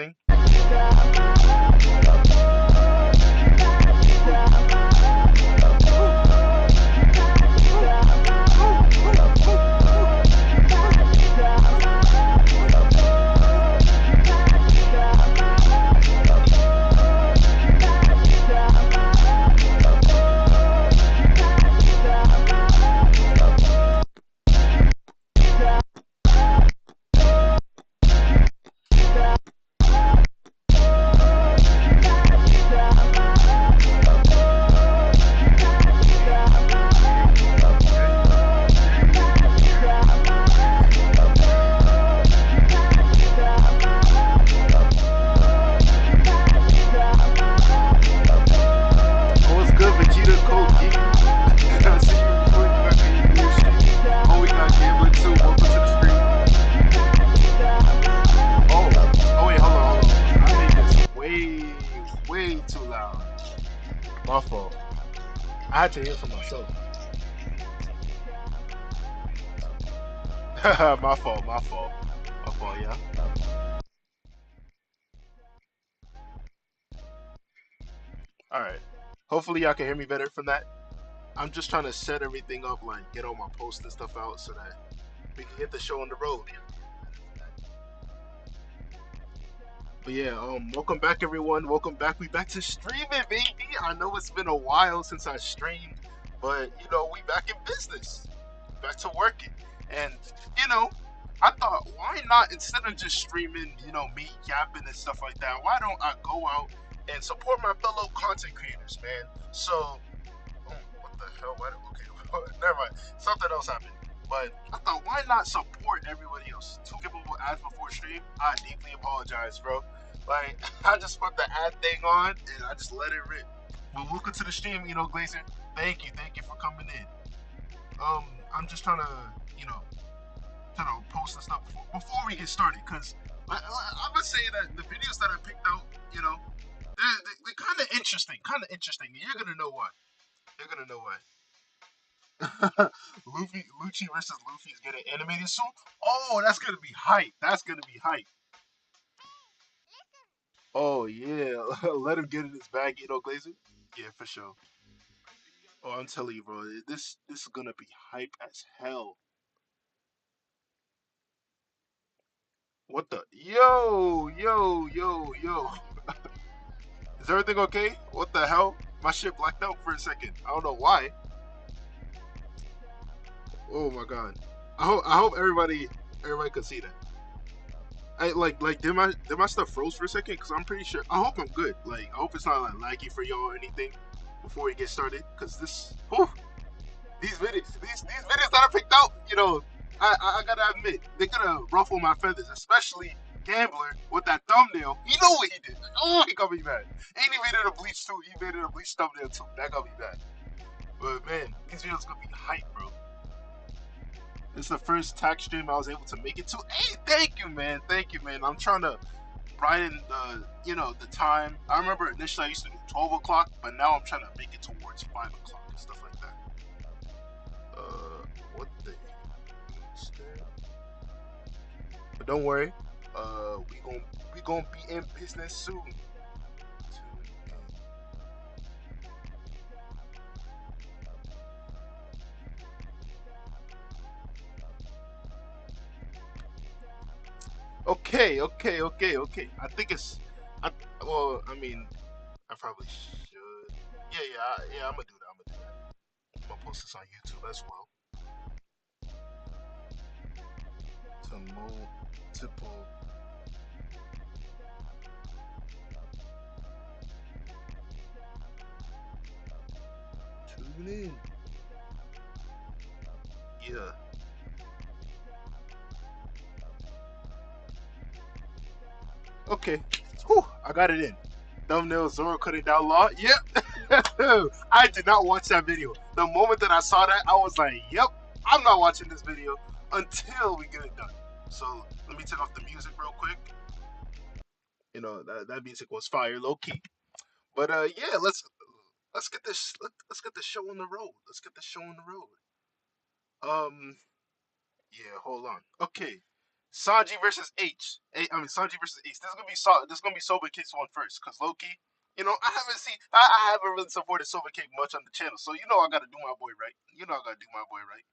interesting. What's good, Vegeta Code Geek? I see you got the blue streak. Oh, we got Gambler too. Welcome to the stream. Oh wait, hold on. I made this way too loud. My fault. I had to hear for myself. My fault, yeah. Alright. Hopefully y'all can hear me better from that. I'm just trying to set everything up, like get all my posts and stuff out so that we can get the show on the road. But yeah, welcome back everyone. Welcome back. We back to streaming, baby. I know it's been a while since I streamed, but we back in business. Back to working. And you know, I thought why not instead of just streaming, me yapping and stuff like that, why don't I go out and support my fellow content creators, man? So what the hell? Okay, never mind. Something else happened. But I thought, why not support everybody else? Two people with ads before stream. I deeply apologize, bro. Like, I just put the ad thing on and I just let it rip. But welcome to the stream, Blzkn. Thank you for coming in. I'm just trying to post and stuff before we get started, cause I'm gonna say that the videos that I picked out, they're kind of interesting, You're gonna know why. You're gonna know why. Lucci versus Luffy is getting animated soon. Oh, that's gonna be hype. That's gonna be hype. Oh yeah, let him get in his bag, Glazer. Yeah, for sure. Oh, I'm telling you, bro, this is gonna be hype as hell. What the? Yo. Is everything okay? What the hell? My shit blacked out for a second. I don't know why. Oh my god. I hope everybody could see that. I did my stuff froze for a second because I'm pretty sure. I hope I'm good. Like I hope it's not like laggy for y'all or anything before we get started. Because these videos that I picked out, I gotta admit they're gonna ruffle my feathers, especially Gambler with that thumbnail. You know what he did? Oh, he got me mad. And he made it a bleach too. He made it a bleach thumbnail too. That got me mad. But man, these videos gonna be hype, bro. This is the first Takt stream I was able to make it to. Hey, thank you, man. Thank you, man. I'm trying to brighten the time. I remember initially I used to do 12 o'clock, but now I'm trying to make it towards 5 o'clock and stuff like that. What the But don't worry. We gonna be in business soon. Okay. I think it's. Well, I mean, I probably should. Yeah. I'm gonna do that. I'm gonna post this on YouTube as well. To multiple. Tune in. Yeah. Okay. Whew, I got it in. Thumbnail Zoro cutting down law. Yep. I did not watch that video. The moment that I saw that, I was like, yep, I'm not watching this video until we get it done. So let me turn off the music real quick. That music was fire, low key. But yeah, let's get this show on the road. Let's get the show on the road. Yeah, hold on. Okay, Sanji versus H. I mean Sanji versus Ace. This is gonna be Sobakick's one first, cause low key, I haven't seen I haven't really supported Sobakick much on the channel, so I gotta do my boy right. I gotta do my boy right.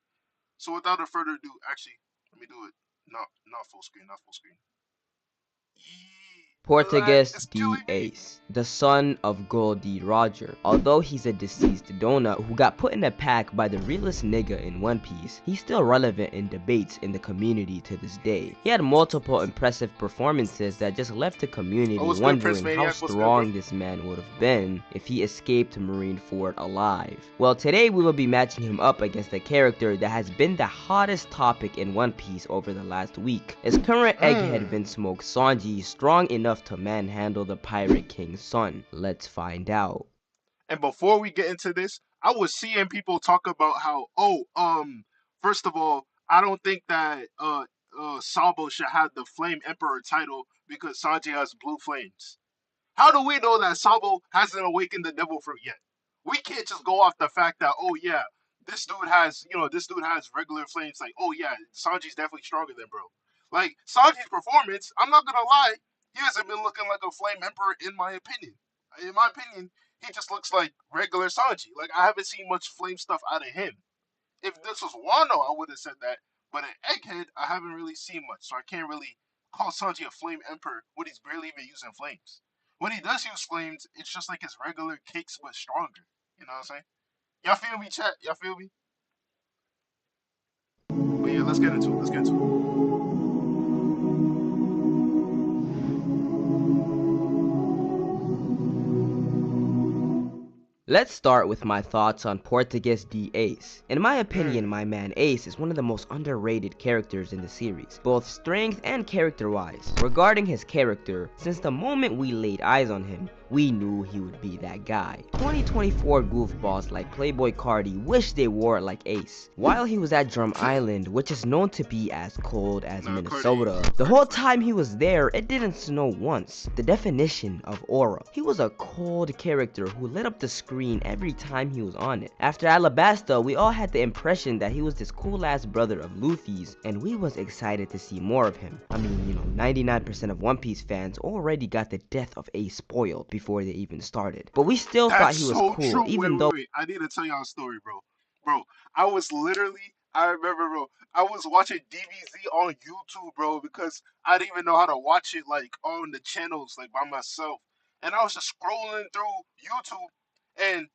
So without a further ado, actually, let me do it. Not full screen, not full screen. Portuguese It's D. killing me. Ace, the son of Goldie Roger. Although he's a deceased donut who got put in a pack by the realest nigga in One Piece, he's still relevant in debates in the community to this day. He had multiple impressive performances that just left the community Oh, what's good, Prince wondering how Maniac? What's good, bro? strong this man would have been if he escaped Marineford alive. Well, today we will be matching him up against a character that has been the hottest topic in One Piece over the last week. Is current egghead Vince Smoke Sanji strong enough to manhandle the Pirate King's son? Let's find out. And before we get into this, I was seeing people talk about how, first of all, I don't think that Sabo should have the Flame Emperor title because Sanji has blue flames. How do we know that Sabo hasn't awakened the devil fruit yet? We can't just go off the fact that, oh yeah, this dude has regular flames. Like, oh yeah, Sanji's definitely stronger than bro. Like Sanji's performance, I'm not gonna lie, he hasn't been looking like a Flame Emperor in my opinion. In my opinion, he just looks like regular Sanji. Like I haven't seen much flame stuff out of him. If this was Wano, I would have said that. But in Egghead, I haven't really seen much, so I can't really call Sanji a Flame Emperor when he's barely even using flames. When he does use flames, it's just like his regular kicks but stronger. You know what I'm saying? Y'all feel me, chat? Y'all feel me? But yeah, let's get into it. Let's get into it. Let's start with my thoughts on Portuguese D. Ace. In my opinion, Mm. my man Ace is one of the most underrated characters in the series, both strength and character-wise. Regarding his character, since the moment we laid eyes on him, we knew he would be that guy. 2024 goofballs like Playboy Cardi wish they wore it like Ace. While he was at Drum Island, which is known to be as cold as Nah, Minnesota, the whole time he was there, it didn't snow once. The definition of aura. He was a cold character who lit up the screen every time he was on it. After Alabasta, we all had the impression that he was this cool ass brother of Luffy's, and we was excited to see more of him. I mean, 99% of One Piece fans already got the death of Ace spoiled before they even started. But we still thought That's he was so cool, true. Wait, even wait, though wait. I need to tell y'all a story, bro. Bro, I remember, bro, I was watching DBZ on YouTube, bro, because I didn't even know how to watch it, like, on the channels, like, by myself. And I was just scrolling through YouTube, and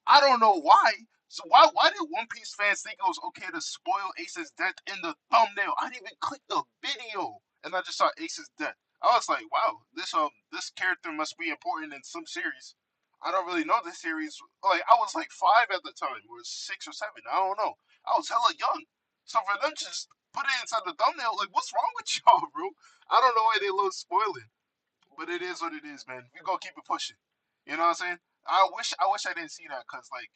I don't know why. So why did One Piece fans think it was okay to spoil Ace's death in the thumbnail? I didn't even click the video, and I just saw Ace's death. I was like, wow, this character must be important in some series. I don't really know this series. Like I was like 5 at the time, or 6 or 7. I don't know. I was hella young. So for them to just put it inside the thumbnail, like what's wrong with y'all, bro? I don't know why they love spoiling, but it is what it is, man. We gonna keep it pushing. You know what I'm saying? I wish I didn't see that because like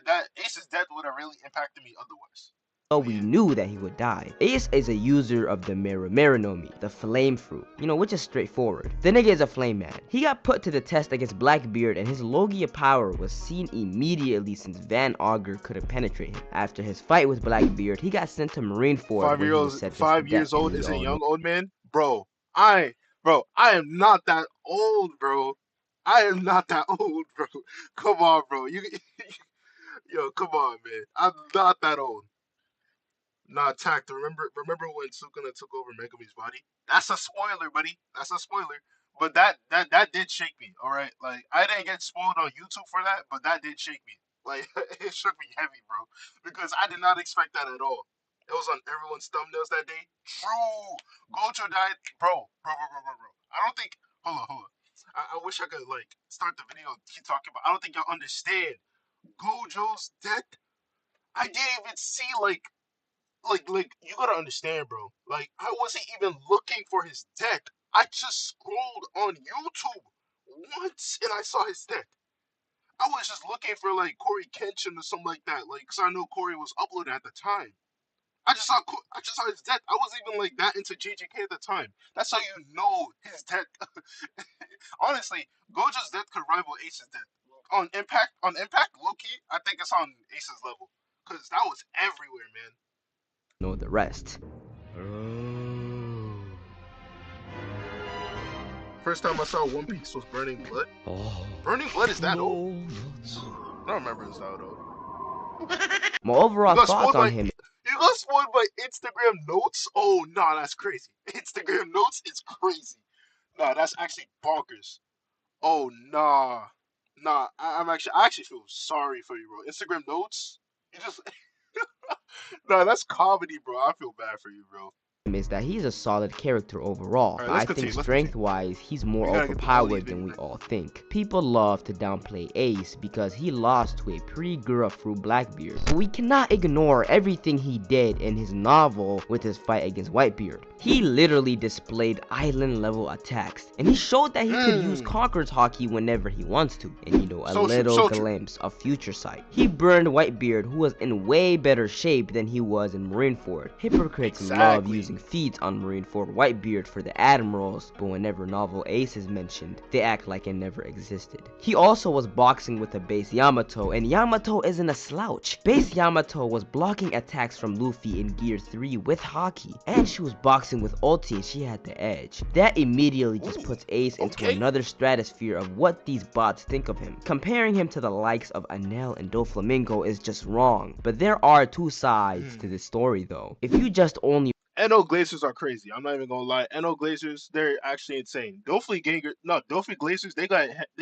that Ace's death would have really impacted me otherwise. But we yeah, knew that he would die. Ace is a user of the Merinomi, the flame fruit, which is straightforward. The nigga is a flame man. He got put to the test against Blackbeard and his Logia power was seen immediately since Van Augur couldn't penetrate him. After his fight with Blackbeard, he got sent to Marineford where he was sentenced to five death, years and old we is a all know. young old man, bro. I am not that old, bro. I am not that old, bro. Come on, bro. Yo, come on, man. I'm not that old. Nah, Takt. Remember when Sukuna took over Megami's body? That's a spoiler, buddy. That's a spoiler. But that did shake me. All right, like I didn't get spoiled on YouTube for that, but that did shake me. Like it shook me heavy, bro, because I did not expect that at all. It was on everyone's thumbnails that day. True, Gojo died, bro. I don't think. Hold on, hold on. I wish I could like start the video and keep talking about. I don't think y'all understand Gojo's death. I didn't even see like you gotta understand, bro. Like I wasn't even looking for his death. I just scrolled on YouTube once and I saw his death. I was just looking for like Corey Kenshin or something like that, like because I know Corey was uploading at the time. I just saw his death. I wasn't even like that into JJK at the time. That's how you know his death. Honestly, Gojo's death could rival Ace's death. On Impact, Loki, I think it's on Ace's level because that was everywhere, man. Know the rest. First time I saw One Piece was Burning Blood. Oh, Burning Blood is that old? moments. I don't remember it's that old. My overall thoughts on him. You got spoiled by Instagram notes? Oh nah, that's crazy. Instagram notes is crazy. Nah, that's actually bonkers. Oh nah. Nah, I actually feel sorry for you, bro. Instagram notes? You just Nah, that's comedy, bro. I feel bad for you, bro. Is that he's a solid character overall, Alright, but let's I think continue. Let's continue. strength-wise, he's more We gotta get the ball overpowered even. than we all think. People love to downplay Ace because he lost to a pretty girl through Blackbeard, but we cannot ignore everything he did in his novel with his fight against Whitebeard. He literally displayed island-level attacks, and he showed that he could use Conqueror's Haki whenever he wants to, and you know, a little glimpse of future sight. He burned Whitebeard, who was in way better shape than he was in Marineford. Hypocrites love using feats on Marineford Whitebeard for the admirals, but whenever novel Ace is mentioned, they act like it never existed. He also was boxing with a base Yamato, and Yamato isn't a slouch. Base Yamato was blocking attacks from Luffy in Gear 3 with Haki, and she was boxing with ulti and she had the edge. That immediately just puts Ace into another stratosphere of what these bots think of him. Comparing him to the likes of Anel and Doflamingo is just wrong, but there are two sides to this story though. If you just only NO Glazers are crazy. I'm not even gonna lie. NO Glazers, they're actually insane. Dofi Glazers, they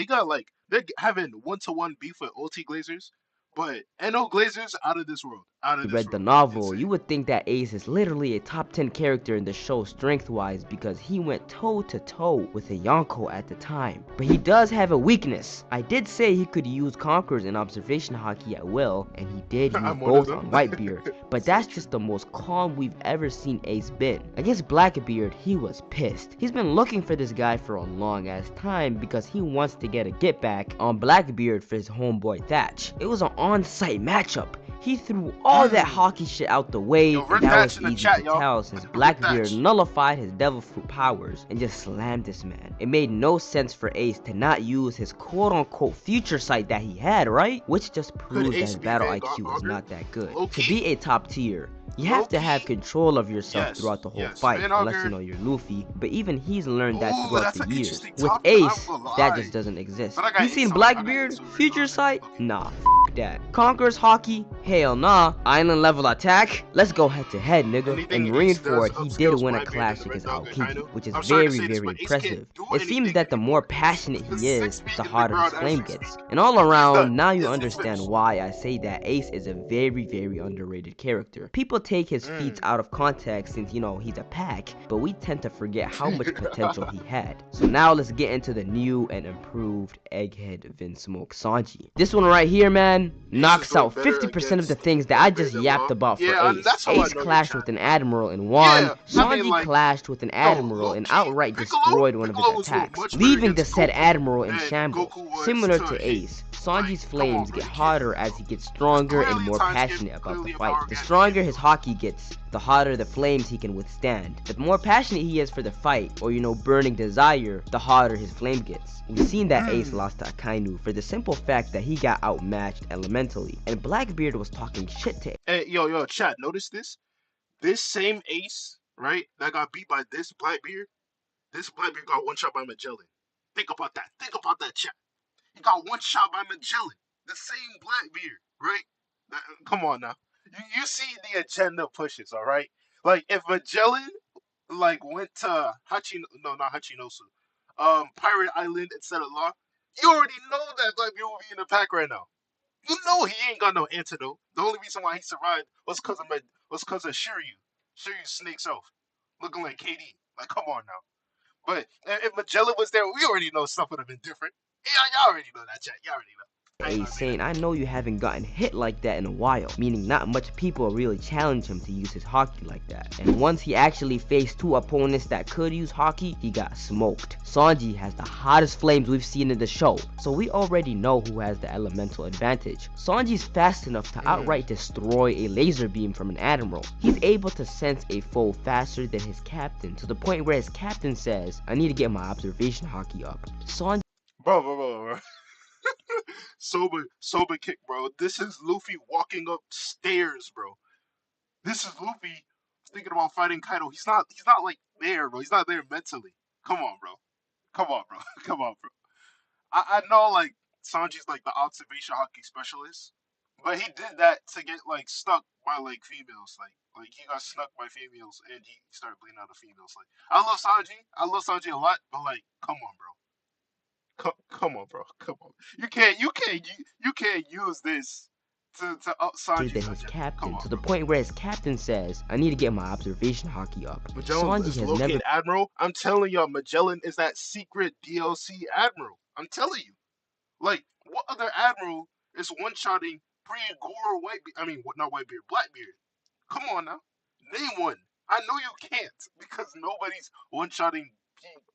got like they're having 1-to-1 beef with OT Glazers, but NO Glazers out of this world. Out of this read the world. novel, Insane. you would think that Ace is literally a top 10 character in the show strength-wise because he went toe-to-toe with a Yonko at the time. But he does have a weakness. I did say he could use Conquerors and Observation Haki at will, and he did use both on Whitebeard, but that's just the most calm we've ever seen Ace been. Against Blackbeard, he was pissed. He's been looking for this guy for a long ass time because he wants to get a get back on Blackbeard for his homeboy Thatch. It was an on-site matchup. He threw all that hockey shit out the way, and that was easy to tell since Blackbeard nullified his devil fruit powers and just slammed this man. It made no sense for Ace to not use his quote-unquote future sight that he had, right? Which just proves that his battle IQ was not that good. To be a top tier, you have to have control of yourself throughout the whole fight, unless you know you're Luffy, but even he's learned that throughout the years. With Ace, that just doesn't exist. You seen Blackbeard? Future sight? Nah, f that. Conqueror's Haki? Hell nah. Island level attack? Let's go head to head, nigga. In Marineford, he did win a clash against Aokiji, which is very impressive. It seems that the more passionate he is, the harder his flame gets. And all around, now you understand why I say that Ace is a very underrated character. People take his feats out of context since, you know, he's a pack, but we tend to forget how much potential he had. So now let's get into the new and improved Egghead Vinsmoke Sanji. This one right here, man, knocks out 50% of the things that I just yapped about for Ace. Ace clashed with an admiral and won. Sanji clashed with an admiral and outright destroyed one of his attacks, leaving the said admiral in shambles. Similar to Ace, Sanji's flames get hotter as he gets stronger and more passionate about the fight. The stronger his Haki gets, the hotter the flames he can withstand. The more passionate he is for the fight, or you know, burning desire, the hotter his flame gets. We've seen that Ace lost to Akainu for the simple fact that he got outmatched elementally, and Blackbeard was talking shit to him. Hey, yo, chat, notice this? This same Ace, right, that got beat by this Blackbeard got one shot by Magellan. Think about that, chat. He got one shot by Magellan. The same Blackbeard, right? Come on now. You see the agenda pushes, all right? Like, if Magellan, like, went to not Hachinosu, Pirate Island instead of Law, you already know that Blackbeard will be in the pack right now. You know he ain't got no antidote. The only reason why he survived was because of Shiryu. Shiryu snake self. Looking like KD. Like, come on now. But if Magellan was there, we already know stuff would have been different. Yeah, y'all already know that, chat. Y'all already know. Ace saying, I know you haven't gotten hit like that in a while, meaning not much people really challenge him to use his Haki like that. And once he actually faced two opponents that could use Haki, he got smoked. Sanji has the hottest flames we've seen in the show, so we already know who has the elemental advantage. Sanji's fast enough to outright destroy a laser beam from an admiral. He's able to sense a foe faster than his captain, to the point where his captain says, I need to get my observation Haki up. Sanji Bro. Sobakick, bro. This is Luffy walking up stairs, bro. This is Luffy thinking about fighting Kaido. He's not like there, bro. He's not there mentally. Come on, bro. Come on, bro. Come on, bro. I know like Sanji's like the observation hockey specialist, but he did that to get like stuck by like females. Like he got stuck by females and he started bleeding out of females. Like I love Sanji a lot, but like come on, bro. Come on, bro. Come on. You can't use this to up than Sanji's his agenda. Come captain, on, to the bro. point where his captain says, I need to get my observation hockey up. Magellan Sanji is has never located Admiral. I'm telling y'all, Magellan is that secret DLC Admiral. I'm telling you. Like, what other Admiral is one-shotting pre-Gore Whitebeard? I mean, not Whitebeard, Blackbeard. Come on now. Name one. I know you can't because nobody's one-shotting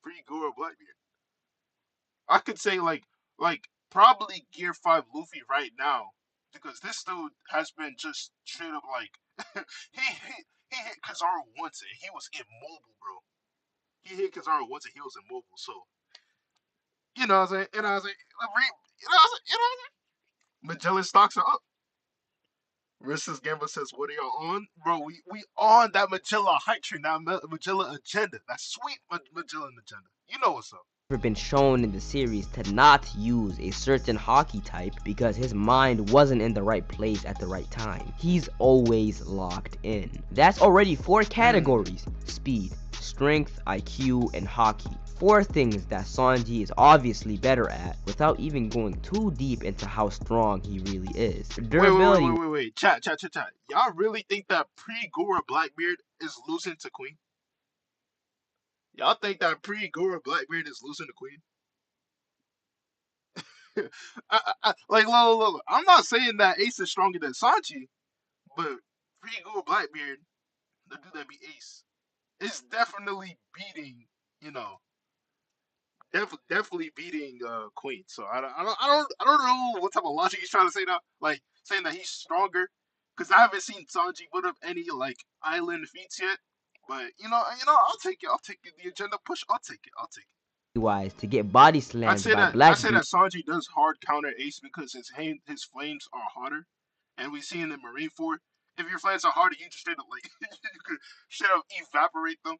pre-Gore Blackbeard. I could say like probably Gear 5 Luffy right now because this dude has been just straight up like he hit Kizaru once and he was immobile, bro. He hit Kizaru once and he was immobile. So you know what I'm saying? And I was like, Magellan stocks are up. Restless Gamba says, "What are y'all on, bro? We on that Magellan hype train, that Magellan agenda, that sweet Magellan agenda. You know what's up." been shown in the series to not use a certain hockey type because his mind wasn't in the right place at the right time. He's always locked in. That's already 4 categories: speed, strength, IQ, and hockey. 4 things that Sanji is obviously better at without even going too deep into how strong he really is. Durability. Wait. Chat. Y'all really think that pre-Gora Blackbeard is losing to Queen? Y'all think that pre-Gora Blackbeard is losing to Queen? Like, look, I'm not saying that Ace is stronger than Sanji, but pre-Gora Blackbeard, the dude that beat Ace, is definitely beating, you know, definitely beating Queen. So I don't know what type of logic he's trying to say now. Like saying that he's stronger, because I haven't seen Sanji put up any like island feats yet. But I'll take it. I'll take it. The agenda push. I'll take it. Wise to get body slammed by I'd say Blackbeard. that Sanji does hard counter Ace because his flames are harder, and we see in the Marineford, if your flames are harder, you just straight up like you could straight up evaporate them.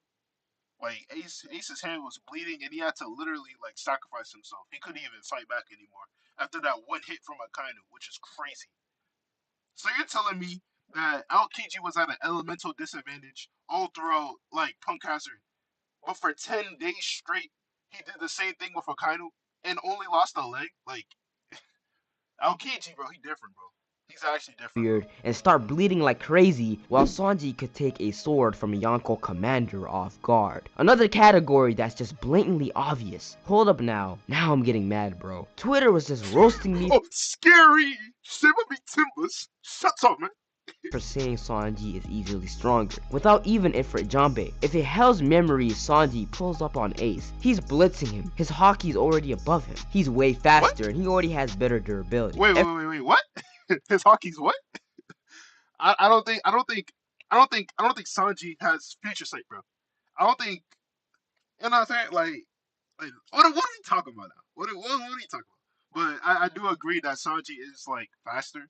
Like Ace's hand was bleeding, and he had to literally like sacrifice himself. He couldn't even fight back anymore after that one hit from Akainu, which is crazy. So you're telling me that Aokiji was at an elemental disadvantage all throughout like Punk Hazard, but for 10 days straight, he did the same thing with Akainu and only lost a leg? Like Aokiji, bro, he different, bro. He's actually different, bro. And start bleeding like crazy, while Sanji could take a sword from a Yonko commander off guard. Another category that's just blatantly obvious. Hold up now. Now I'm getting mad, bro. Twitter was just roasting me Oh, scary! Shiver me timbers! Shut up, man! for saying Sanji is easily stronger, without even Ifrit Jambe. If a Hell's Memory Sanji pulls up on Ace, he's blitzing him. His hockey's already above him. He's way faster, and he already has better durability. Wait, what? His hockey's what? I don't think Sanji has future sight, bro. I don't think, you know what I'm saying? Like what are we talking about now? What are you talking about? But I do agree that Sanji is like faster.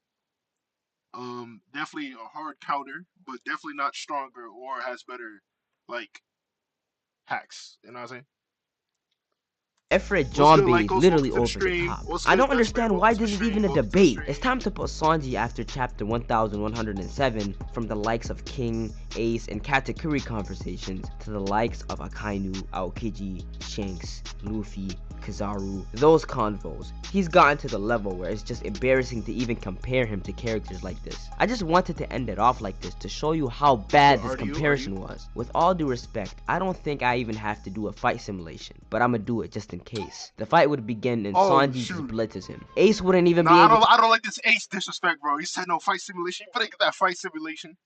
Definitely a hard counter, but definitely not stronger or has better like hacks. You know what I'm saying? Ifrit What's good, Jambe is Lycos? literally Welcome over to the the stream. top. What's I good, don't understand why Welcome to this the is even stream. a Welcome to the debate. stream. It's time to put Sanji after chapter 1107 from the likes of King, Ace, and Katakuri conversations to the likes of Akainu, Aokiji, Shanks, Luffy, Kizaru, those convos. He's gotten to the level where it's just embarrassing to even compare him to characters like this. I just wanted to end it off like this to show you how bad this comparison was. With all due respect, I don't think I even have to do a fight simulation, but I'ma do it just in case. The fight would begin and Sanji just blitzes him. Ace wouldn't even be able to— I don't like this Ace disrespect, bro. You said no fight simulation. You better get that fight simulation.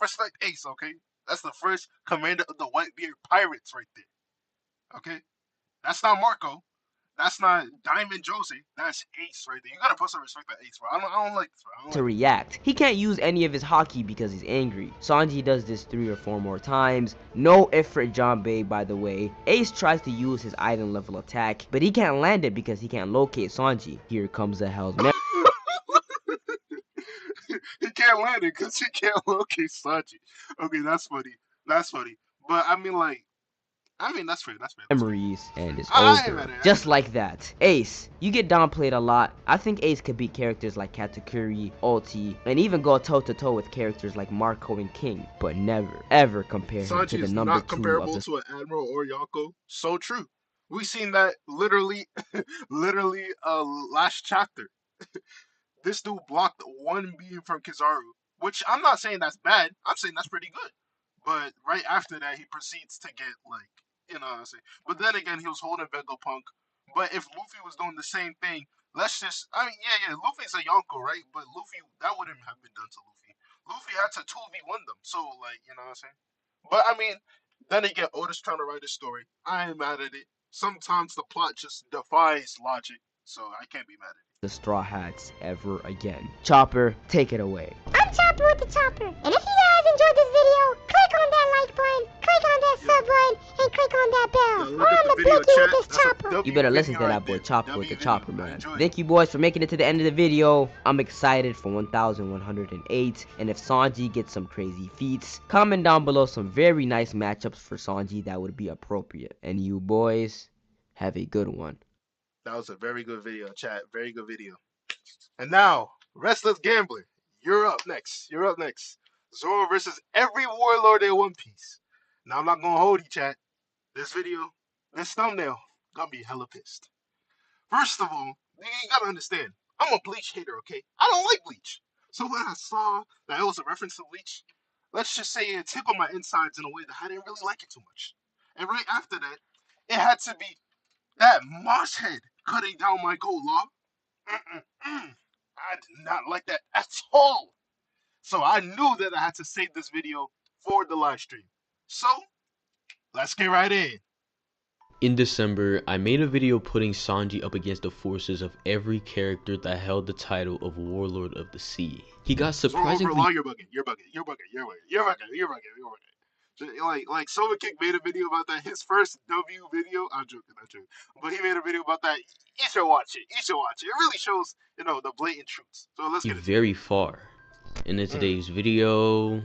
Respect Ace, okay? That's the first commander of the Whitebeard Pirates right there. Okay? That's not Marco. That's not Diamond Josie. That's Ace right there. You gotta put some respect on Ace, bro. I don't like this, bro. to react. He can't use any of his hockey because he's angry. Sanji does this 3 or 4 more times. No Ifrit Jambe, by the way. Ace tries to use his island level attack, but he can't land it because he can't locate Sanji. Here comes the Hell's Memory. He can't land it because he can't locate Sanji. Okay, that's funny. But I mean, like, I mean, that's fair. That's fair. That's fair. memories, and it's I ain't over. mad at it. Just like that. Ace, you get downplayed a lot. I think Ace could beat characters like Katakuri, Ulti, and even go toe to toe with characters like Marco and King, but never, ever compare him to Sanji the is number not 2 of comparable the to an Admiral or Yonko. So true. We seen that literally, literally, last chapter. This dude blocked one beam from Kizaru, which I'm not saying that's bad. I'm saying that's pretty good. But right after that, he proceeds to get like, you know what I'm saying. But then again, he was holding Vegapunk. But if Luffy was doing the same thing, let's just, I mean, yeah, Luffy's a Yonko, right? But Luffy, that wouldn't have been done to Luffy. Luffy had to 2v1 them. So, like, you know what I'm saying? But I mean, then again, Oda's trying to write a story. I ain't mad at it. Sometimes the plot just defies logic. So I can't be mad at it. Straw Hats ever again. Chopper, take it away. I'm Chopper with the Chopper. And if you guys enjoyed this video, click on that like button, click on that sub button, and click on that bell. Yo, Or look at I'm the the video Blzkn chat. with this That's a Chopper. W You better listen video to right that boy there. Chopper with W the video. Chopper, I man. enjoyed Thank it. you boys for making it to the end of the video. I'm excited for 1108, and if Sanji gets some crazy feats, comment down below some very nice matchups for Sanji that would be appropriate. And you boys, have a good one. That was a very good video, chat. Very good video. And now, Restless Gambler, you're up next. You're up next. Zoro versus every warlord in One Piece. Now, I'm not gonna hold you, chat. This video, this thumbnail, got me hella pissed. First of all, you gotta understand, I'm a Bleach hater, okay? I don't like Bleach. So when I saw that it was a reference to Bleach, let's just say it tickled my insides in a way that I didn't really like it too much. And right after that, it had to be that moss head cutting down my gold law. I did not like that at all. So I knew that I had to save this video for the live stream. So let's get right in. In December, I made a video putting Sanji up against the forces of every character that held the title of Warlord of the Sea. He got Zoro surprisingly overlaw, you're bugging. You're bugging. You're bugging. You're bugging. You're bugging. You're bugging. You're bugging. Like Sobakick made a video about that. His first W video. I'm joking. I'm joking. But he made a video about that. You should watch it. You should watch it. It really shows, the blatant truths. So let's get into it. very far. In today's video,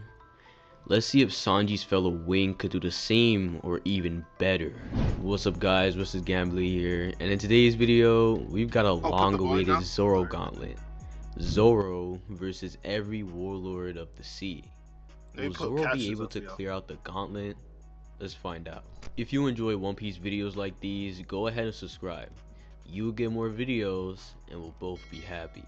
let's see if Sanji's fellow Wing could do the same or even better. What's up guys, Restless Gambler here, and in today's video, we've got a long-awaited Zoro gauntlet. Zoro versus every warlord of the sea. Will Zoro be able to clear out the gauntlet? Let's find out. If you enjoy One Piece videos like these, go ahead and subscribe. You will get more videos, and we'll both be happy.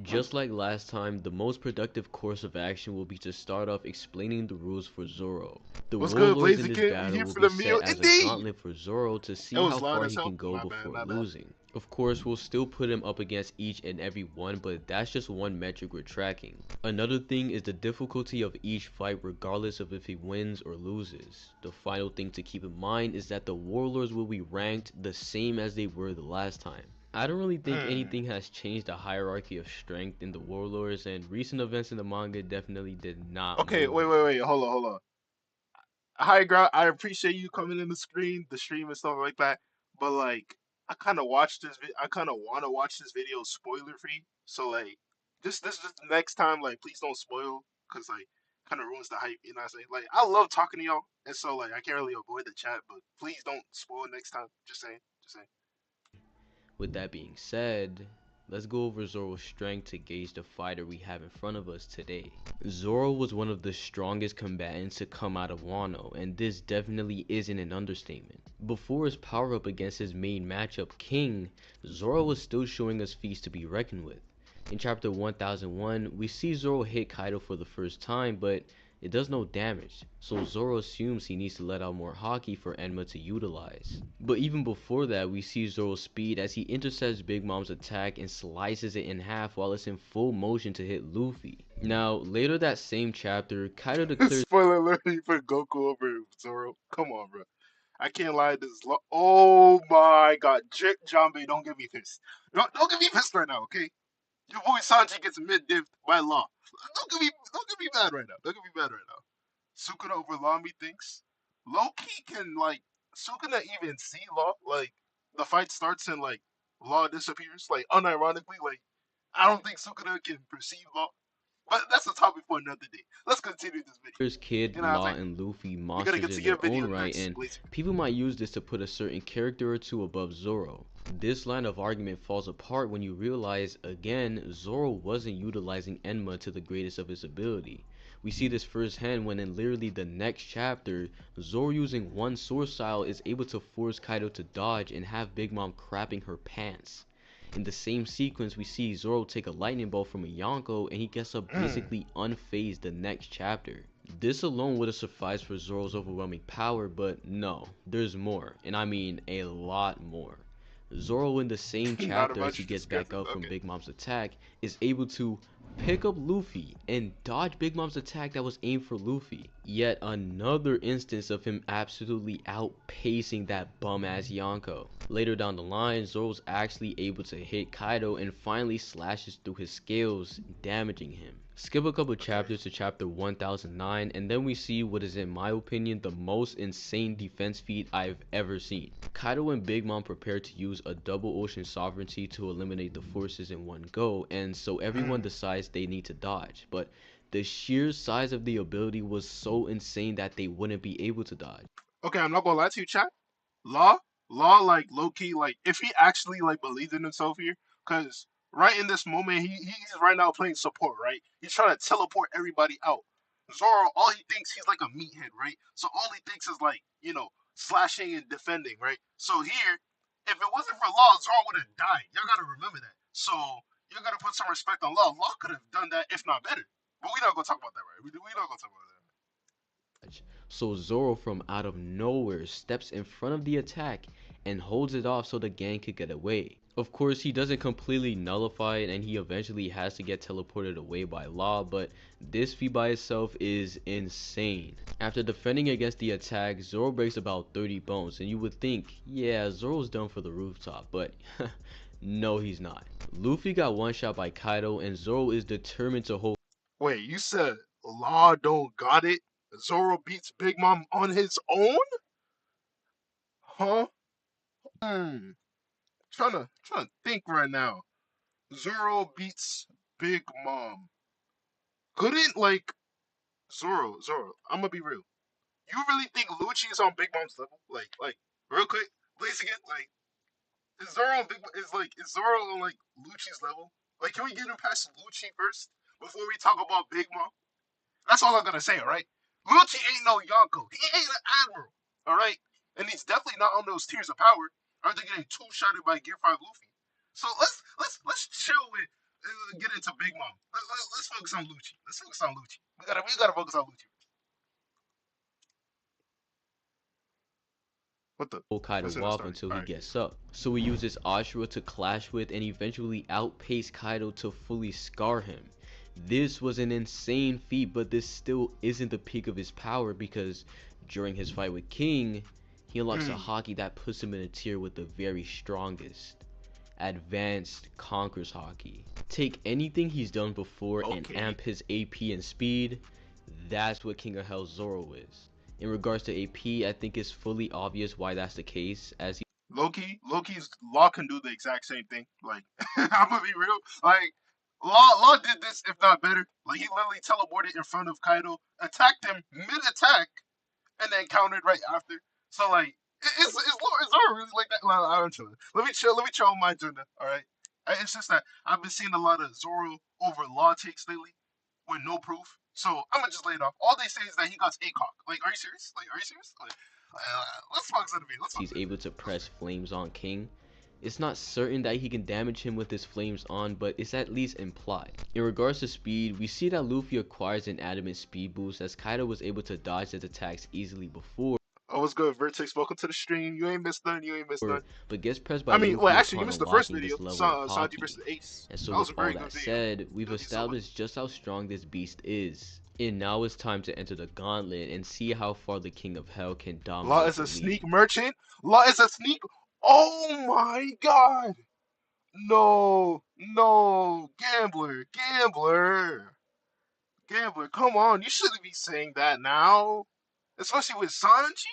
Just like last time, the most productive course of action will be to start off explaining the rules for Zoro. The warlords in this battle will be set as a gauntlet for Zoro to see how far he can go before losing. Of course, we'll still put him up against each and every one, but that's just one metric we're tracking. Another thing is the difficulty of each fight regardless of if he wins or loses. The final thing to keep in mind is that the warlords will be ranked the same as they were the last time. I don't really think anything has changed the hierarchy of strength in the warlords, and recent events in the manga definitely did not. Okay, wait, hold on. High ground. I appreciate you coming in the stream and stuff like that, but like, I kind of watched this. I kind of want to watch this video spoiler free. So like, this next time, like, please don't spoil, cause like, kind of ruins the hype. You know what I'm saying? Like, I love talking to y'all, and so like, I can't really avoid the chat, but please don't spoil next time. Just saying. Just saying. With that being said, let's go over Zoro's strength to gauge the fighter we have in front of us today. Zoro was one of the strongest combatants to come out of Wano, and this definitely isn't an understatement. Before his power up against his main matchup, King, Zoro was still showing us feats to be reckoned with. In chapter 1001, we see Zoro hit Kaido for the first time, but it does no damage, so Zoro assumes he needs to let out more Haki for Enma to utilize. But even before that, we see Zoro's speed as he intercepts Big Mom's attack and slices it in half while it's in full motion to hit Luffy. Now, later that same chapter, Kaido declares— Spoiler alert for Goku over Zoro. Come on, bro. I can't lie. Oh my God, Jambe, don't get me pissed. Don't get me pissed right now, okay? Your boy Sanji gets mid-diff by law. Don't get me mad right now. Don't get me mad right now. Sukuna over Lami thinks Loki can, like, Sukuna even see Law. Like, the fight starts and like Law disappears. Like, unironically, like, I don't think Sukuna can perceive Law. But that's a topic for another day. Let's continue this video. There's Kid, You know what I'm Law, saying? and Luffy We gotta monsters get to in your their video own right, next, and Blzkn. people might use this to put a certain character or two above Zoro. This line of argument falls apart when you realize, again, Zoro wasn't utilizing Enma to the greatest of his ability. We see this firsthand when in literally the next chapter, Zoro using one sword style is able to force Kaido to dodge and have Big Mom crapping her pants. In the same sequence, we see Zoro take a lightning bolt from a Yonko and he gets up basically unfazed the next chapter. This alone would have sufficed for Zoro's overwhelming power, but no, there's more, and I mean a lot more. Zoro in the same Not chapter as about he you gets back discussing. up from Okay. Big Mom's attack is able to pick up Luffy and dodge Big Mom's attack that was aimed for Luffy. Yet another instance of him absolutely outpacing that bum ass Yonko. Later down the line, Zoro's actually able to hit Kaido and finally slashes through his scales, damaging him. Skip a couple chapters to chapter 1009 and then we see what is in my opinion the most insane defense feat I've ever seen. Kaido and Big Mom prepare to use a double ocean sovereignty to eliminate the forces in one go, and so everyone decides they need to dodge, but the sheer size of the ability was so insane that they wouldn't be able to dodge. Okay, I'm not gonna lie to you, chat. Law, like low key, like if he actually like believed in himself here, because right in this moment, he's right now playing support, right? He's trying to teleport everybody out. Zoro, all he thinks he's like a meathead, right? So all he thinks is like slashing and defending, right? So here, if it wasn't for Law, Zoro would have died. Y'all gotta remember that. So you gotta put some respect on Law. Law could have done that if not better. But we not gonna talk about that, right? We not gonna talk about that. So Zoro from out of nowhere steps in front of the attack and holds it off so the gang could get away. Of course, he doesn't completely nullify it and he eventually has to get teleported away by Law, but this feat by itself is insane. After defending against the attack, Zoro breaks about 30 bones and you would think, yeah, Zoro's done for the rooftop, but no he's not. Luffy got one shot by Kaido and Zoro is determined to hold. Wait, you said Law don't got it? Zoro beats Big Mom on his own? Huh? Trying to think right now. Zoro beats Big Mom. Couldn't like Zoro, I'm gonna be real. You really think Lucci is on Big Mom's level? Like real quick, Blzkn, like is Zoro on is Zoro on like Lucci's level? Like can we get him past Lucci first before we talk about Big Mom? That's all I'm gonna say, alright? Lucci ain't no Yonko. He ain't an admiral, alright? And he's definitely not on those tiers of power after getting two-shotted by Gear 5 Luffy. So let's chill with get into Big Mom. Let's focus on Lucci. Let's focus on Lucci. We gotta focus on Lucci. What the? Hold Kaido off until he gets up. So he uses Ashura to clash with and eventually outpace Kaido to fully scar him. This was an insane feat, but this still isn't the peak of his power because during his fight with King, he unlocks a haki that puts him in a tier with the very strongest. Advanced Conqueror's Haki. Take anything he's done before and amp his AP and speed, that's what King of Hell Zoro is. In regards to AP, I think it's fully obvious why that's the case, as he Loki's Law can do the exact same thing. Like I'm gonna be real. Like Law did this if not better. Like he literally teleported in front of Kaido, attacked him mid-attack, and then countered right after. So like it's Zoro really like that? I'm chilling. Let me chill on my agenda. All right. It's just that I've been seeing a lot of Zoro over Law takes lately with no proof. So I'm gonna just lay it off. All they say is that he got ACOG. Like, are you serious? Let's focus on the video. he's able to press flames on King. It's not certain that he can damage him with his flames on, but it's at least implied. In regards to speed, we see that Luffy acquires an adamant speed boost as Kaido was able to dodge his attacks easily before. Oh, what's good, Vertex? Welcome to the stream. You ain't missed none. But gets pressed by Luffy actually, you upon missed the first unlocking video. this level of Sanji Haki. versus Ace. And so That was with a very all good that video. said, we've Thank you so much. established just how strong this beast is. And now it's time to enter the gauntlet and see how far the King of Hell can dominate. Law is the a league. sneak merchant. Law is a sneak. Oh my god. No. Gambler. Come on. You shouldn't be saying that now. Especially with Sanji.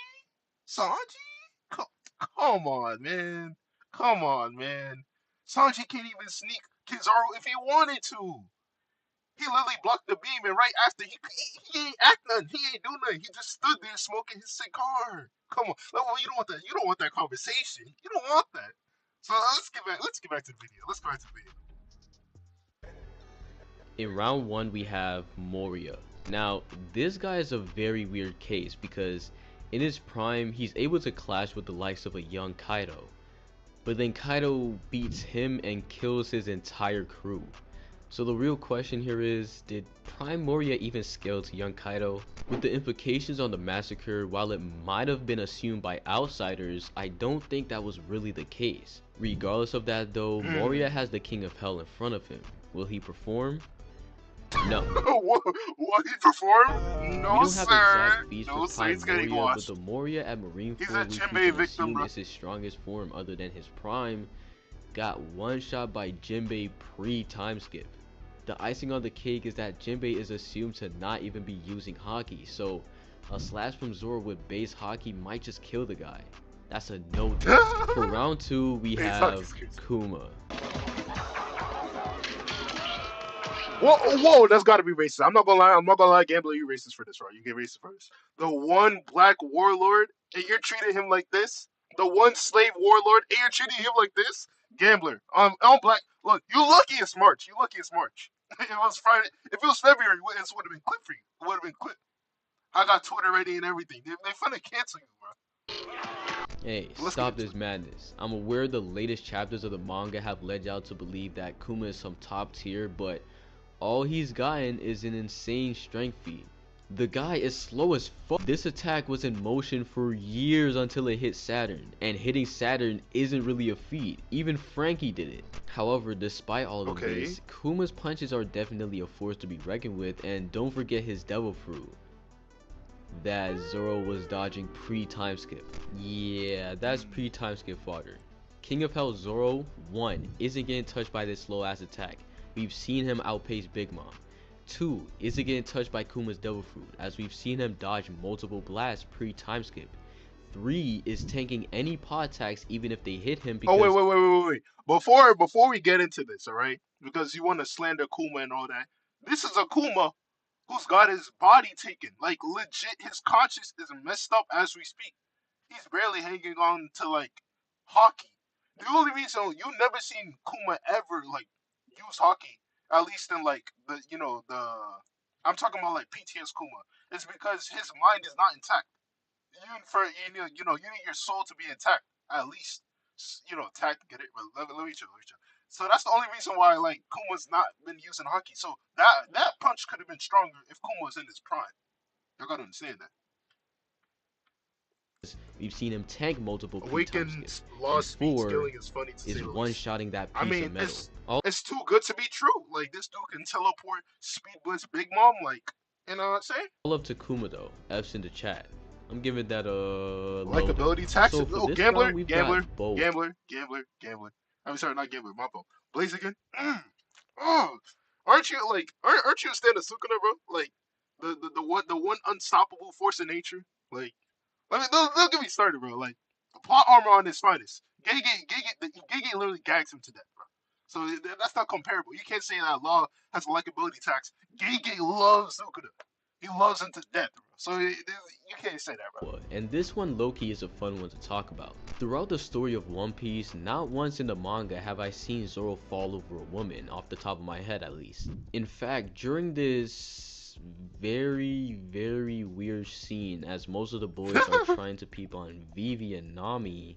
Come on, man. Sanji can't even sneak Kizaru if he wanted to. He literally blocked the beam, and right after he ain't act nothing. He ain't do nothing. He just stood there smoking his cigar. Come on, well, you don't want that. You don't want that conversation. You don't want that. So let's get back. Let's get back to the video. Let's go back to the video. In round 1 we have Moria. Now this guy is a very weird case because in his prime he's able to clash with the likes of a young Kaido, but then Kaido beats him and kills his entire crew. So the real question here is, did Prime Moria even scale to young Kaido? With the implications on the massacre, while it might have been assumed by outsiders, I don't think that was really the case. Regardless of that though, Moria has the King of Hell in front of him. Will he perform? No. What he performed? No, We don't sir. have exact feats No, for sir. Prime He's getting Moria, but washed. the Moria at Marineford, He's a which we Jinbei can victim, assume bro. is his strongest form other than his prime, got one shot by Jinbei pre-time skip. The icing on the cake is that Jinbei is assumed to not even be using Haki, so a slash from Zoro with base Haki might just kill the guy. That's a no. For round 2 we Base have Haki's crazy. Kuma. Whoa, that's gotta be racist. I'm not gonna lie, Gambler, you racist for this, right? You get racist for this. The one black warlord, and you're treating him like this? The one slave warlord, and you're treating him like this? Gambler, on black, look, you lucky it's March. You lucky it's March. If it was Friday, if it was February, this would have been clip for you. It would have been clip. I got Twitter ready and everything. They finna cancel you, bro. Hey, Let's stop get this madness. I'm aware the latest chapters of the manga have led y'all to believe that Kuma is some top tier, but all he's gotten is an insane strength feat. The guy is slow as fuck. This attack was in motion for years until it hit Saturn, and hitting Saturn isn't really a feat. Even Frankie did it. However, despite all of this, Kuma's punches are definitely a force to be reckoned with, and don't forget his devil fruit that Zoro was dodging pre-time skip. Yeah, that's pre-time skip fodder. King of Hell Zoro, 1, isn't getting touched by this slow ass attack. We've seen him outpace Big Mom. 2, isn't getting touched by Kuma's devil fruit, as we've seen him dodge multiple blasts pre-time skip. 3 is tanking any pod attacks even if they hit him because— Oh wait. Before we get into this, alright? Because you want to slander Kuma and all that. This is a Kuma who's got his body taken. Like legit, his conscience is messed up as we speak. He's barely hanging on to like hockey. The only reason you never seen Kuma ever like use hockey, at least in like the I'm talking about like PTS Kuma, is because his mind is not intact. You need your soul to be intact at least. Takt, get it? Let me chill. So that's the only reason why like Kuma's not been using hockey. So that punch could have been stronger if Kuma was in his prime. You gotta understand that. we've seen him tank multiple pre-time Awakened skips. law And speed 4 scaling is funny to say is the least. one-shotting that I piece mean, of metal. it's too good to be true. Like this dude can teleport, speed blitz Big Mom. Like, you know what I'm saying? All up to Kuma though. F's in the chat. I'm giving that a Like low. ability tax. So for Oh, this gambler, round, we've gambler, got both. gambler. I'm sorry, not gambler. My fault. Blzkn. Oh, aren't you a stand of Sukuna, bro? Like the one unstoppable force in nature. Like, don't get me started, bro. Like plot armor on his finest. Gege literally gags him to death, bro. So that's not comparable. You can't say that Law has a likability tax. Gege loves Sukuna. He loves him to death, bro. So you can't say that, bro. And this one low-key is a fun one to talk about. Throughout the story of One Piece, not once in the manga have I seen Zoro fall over a woman, off the top of my head at least. In fact, during this very, very weird scene, as most of the boys are trying to peep on Vivi and Nami,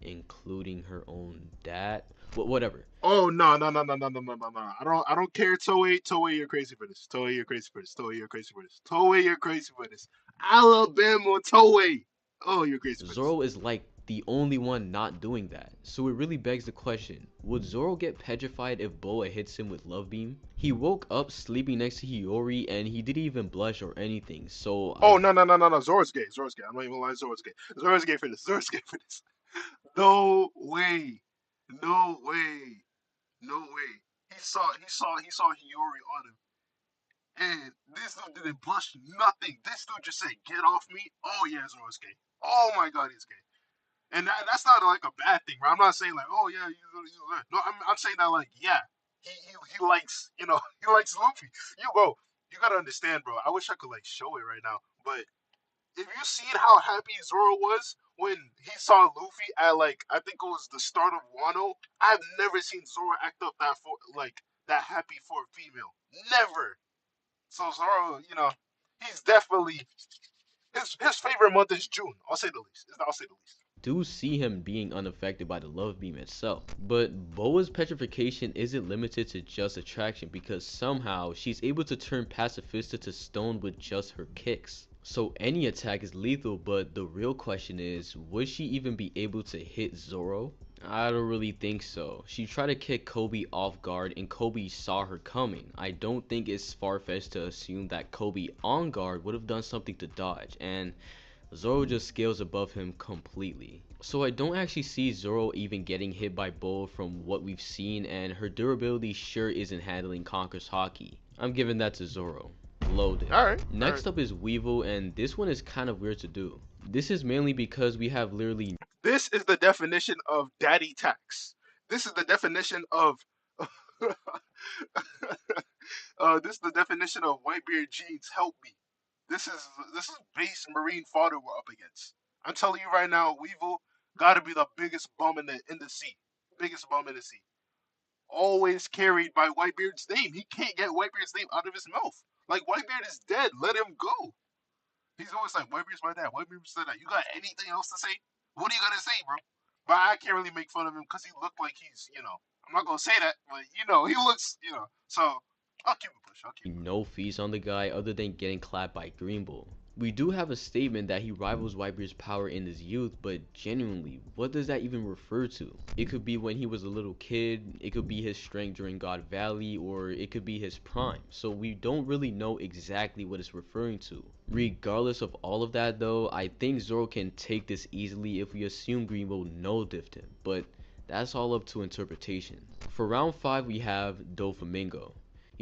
including her own dad. Whatever. Oh no. I don't care, Toei. Toei, you're crazy for this. Toei, you're crazy for this. Toei, you're crazy for this. Toei, you're crazy for this. Alabama Toei. Oh, you're crazy for this. Zoro is like the only one not doing that. So it really begs the question, would Zoro get petrified if Boa hits him with Love Beam? He woke up sleeping next to Hiyori and he didn't even blush or anything, so— Oh no. Zoro's gay. I'm not even lying. Zoro's gay. Zoro's gay for this. No way. He saw Hiyori on him. And this dude didn't blush nothing. This dude just said, "Get off me." Oh yeah, Zoro's gay. Oh my god, he's gay. And that's not like a bad thing, right? I'm not saying like, oh yeah, no, I'm saying that like, yeah, he likes, he likes Luffy. Bro, you gotta understand, bro. I wish I could like show it right now, but if you seen how happy Zoro was when he saw Luffy at like I think it was the start of Wano, I've never seen Zoro act up that happy for a female. Never. So Zoro, he's definitely his favorite month is June. I'll say the least. I'll say the least. Do see him being unaffected by the love beam itself. But Boa's petrification isn't limited to just attraction because somehow she's able to turn Pacifista to stone with just her kicks. So any attack is lethal, but the real question is, would she even be able to hit Zoro? I don't really think so. She tried to kick Kobe off guard and Kobe saw her coming. I don't think it's far-fetched to assume that Kobe on guard would have done something to dodge, and Zoro just scales above him completely. So I don't actually see Zoro even getting hit by Boa from what we've seen, and her durability sure isn't handling Conqueror's Haki. I'm giving that to Zoro. Loaded. Alright. Next up is Weevil, and this one is kind of weird to do. This is mainly because we have literally This is the definition of daddy tax. This is the definition of this is the definition of Whitebeard jeans. Help me. This is base marine fodder we're up against. I'm telling you right now, Weevil gotta be the biggest bum in the sea. Biggest bum in the sea. Always carried by Whitebeard's name. He can't get Whitebeard's name out of his mouth. Like Whitebeard is dead. Let him go. He's always like, Whitebeard's my dad. Whitebeard's my dad. You got anything else to say? What are you gonna say, bro? But I can't really make fun of him because he looked like he's, I'm not gonna say that, but he looks, So I'll keep it push. I'll keep it. no fees on the guy other than getting clapped by Green Bull. We do have a statement that he rivals Whitebeard's power in his youth, but genuinely, what does that even refer to? It could be when he was a little kid, it could be his strength during God Valley, or it could be his prime. So we don't really know exactly what it's referring to. Regardless of all of that though, I think Zoro can take this easily if we assume Green Bull no-diffed him, but that's all up to interpretation. For round 5 we have Doflamingo.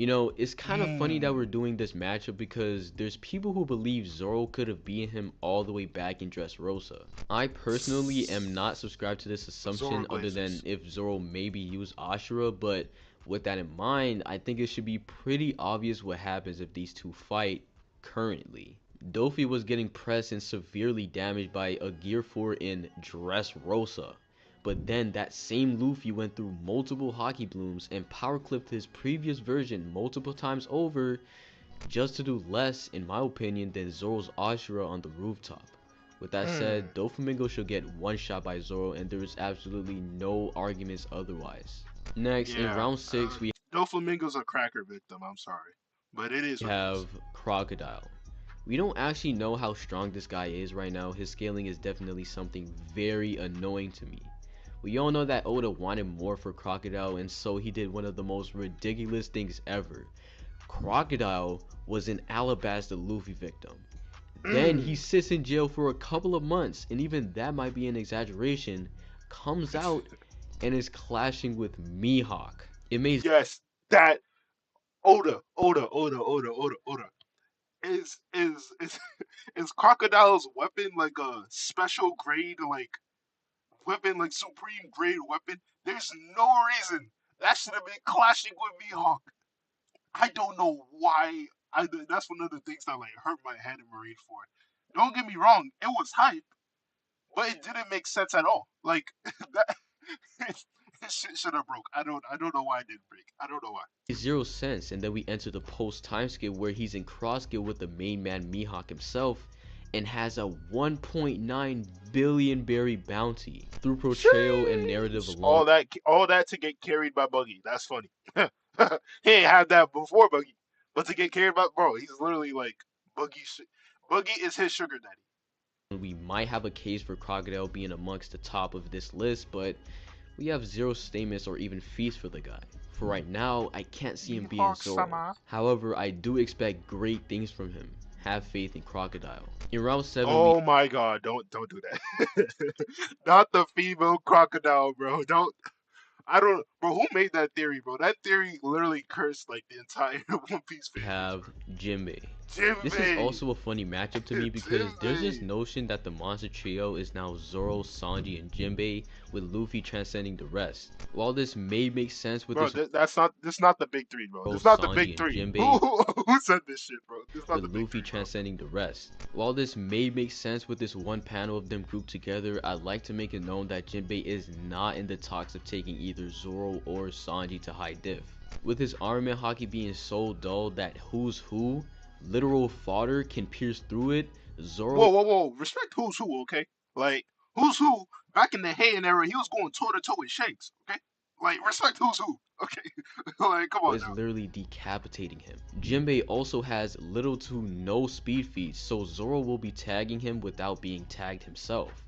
It's kind of funny that we're doing this matchup because there's people who believe Zoro could have beaten him all the way back in Dressrosa. I personally am not subscribed to this assumption other than if Zoro maybe used Ashura, but with that in mind, I think it should be pretty obvious what happens if these two fight currently. Dofi was getting pressed and severely damaged by a Gear 4 in Dressrosa. But then that same Luffy went through multiple Haki blooms and power clipped his previous version multiple times over just to do less, in my opinion, than Zoro's Ashura on the rooftop. With that said, Doflamingo should get one shot by Zoro and there is absolutely no arguments otherwise. Next, in round 6 we Doflamingo's a cracker victim, I'm sorry. But it is have Crocodile. We don't actually know how strong this guy is right now. His scaling is definitely something very annoying to me. We all know that Oda wanted more for Crocodile, and so he did one of the most ridiculous things ever. Crocodile was an Alabasta Luffy victim. Then he sits in jail for a couple of months, and even that might be an exaggeration, comes out and is clashing with Mihawk. It made that Oda. Is Crocodile's weapon like a special grade weapon, like supreme grade weapon? There's no reason that should have been clashing with Mihawk. I don't know why. That's one of the things that hurt my head in Marineford. Don't get me wrong, it was hype, but it didn't make sense at all. Like that, this shit should have broke. I don't know why it didn't break. I don't know why. Zero sense, and then we enter the post time skip where he's in cross skip with the main man Mihawk himself and has a 1.9 billion berry bounty through portrayal and narrative alone. All that to get carried by Buggy. That's funny. He ain't had that before Buggy, but to get carried by he's literally like Buggy. Buggy is his sugar daddy. We might have a case for Crocodile being amongst the top of this list, but we have zero statements or even feats for the guy. For right now, I can't see him being Zoro. However, I do expect great things from him. Have faith in Crocodile. In round 7, oh my god, don't do that. Not the female Crocodile, bro. Bro, who made that theory, bro? That theory literally cursed the entire One Piece fan. We have Jinbei. This is Jinbei. also a funny matchup to me because there's this notion that the monster trio is now Zoro, Sanji, and Jinbei, with Luffy transcending the rest. While this may make sense with Bro, this this not the big three, bro. Zoro, This not the Sanji, big and three. Jinbei, Who said this shit, bro? This not with the big Luffy three, bro. transcending the rest. While this may make sense with this one panel of them grouped together, I'd like to make it known that Jinbei is not in the talks of taking either Zoro or Sanji to high diff. With his armament hockey being so dull that who's who, literal fodder, can pierce through it, Zoro Whoa. Respect who's who, okay? Like, who's who, back in the Heian era, he was going toe to toe with Shanks, okay? Like, respect who's who, okay? Like, come on is now. literally decapitating him. Jinbei also has little to no speed feats, so Zoro will be tagging him without being tagged himself.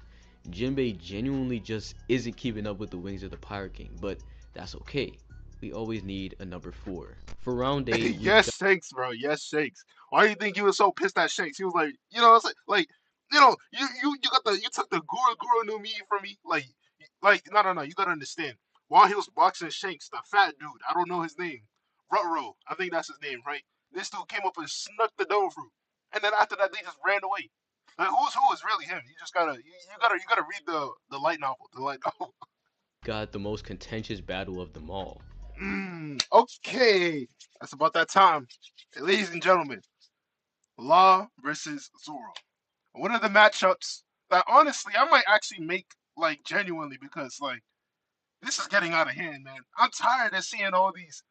Jinbei genuinely just isn't keeping up with the wings of the Pirate King, but that's okay. We always need a number 4. For round 8, we've Yes, Shanks, bro. Yes, Shanks. Why do you think he was so pissed at Shanks? He was like, you know, it's like, you know, you took the Guru no Mi from me, no. You gotta understand. While he was boxing Shanks, the fat dude, I don't know his name, Rutro, I think that's his name, right? This dude came up and snuck the dough fruit, and then after that, they just ran away. Like, who's who is really him? You just gotta, you gotta read the light novel, the light novel. got the most contentious battle of them all. Okay, that's about that time, ladies and gentlemen. Law versus Zoro. One of the matchups that honestly I might actually make like genuinely because like this is getting out of hand, man. I'm tired of seeing all these.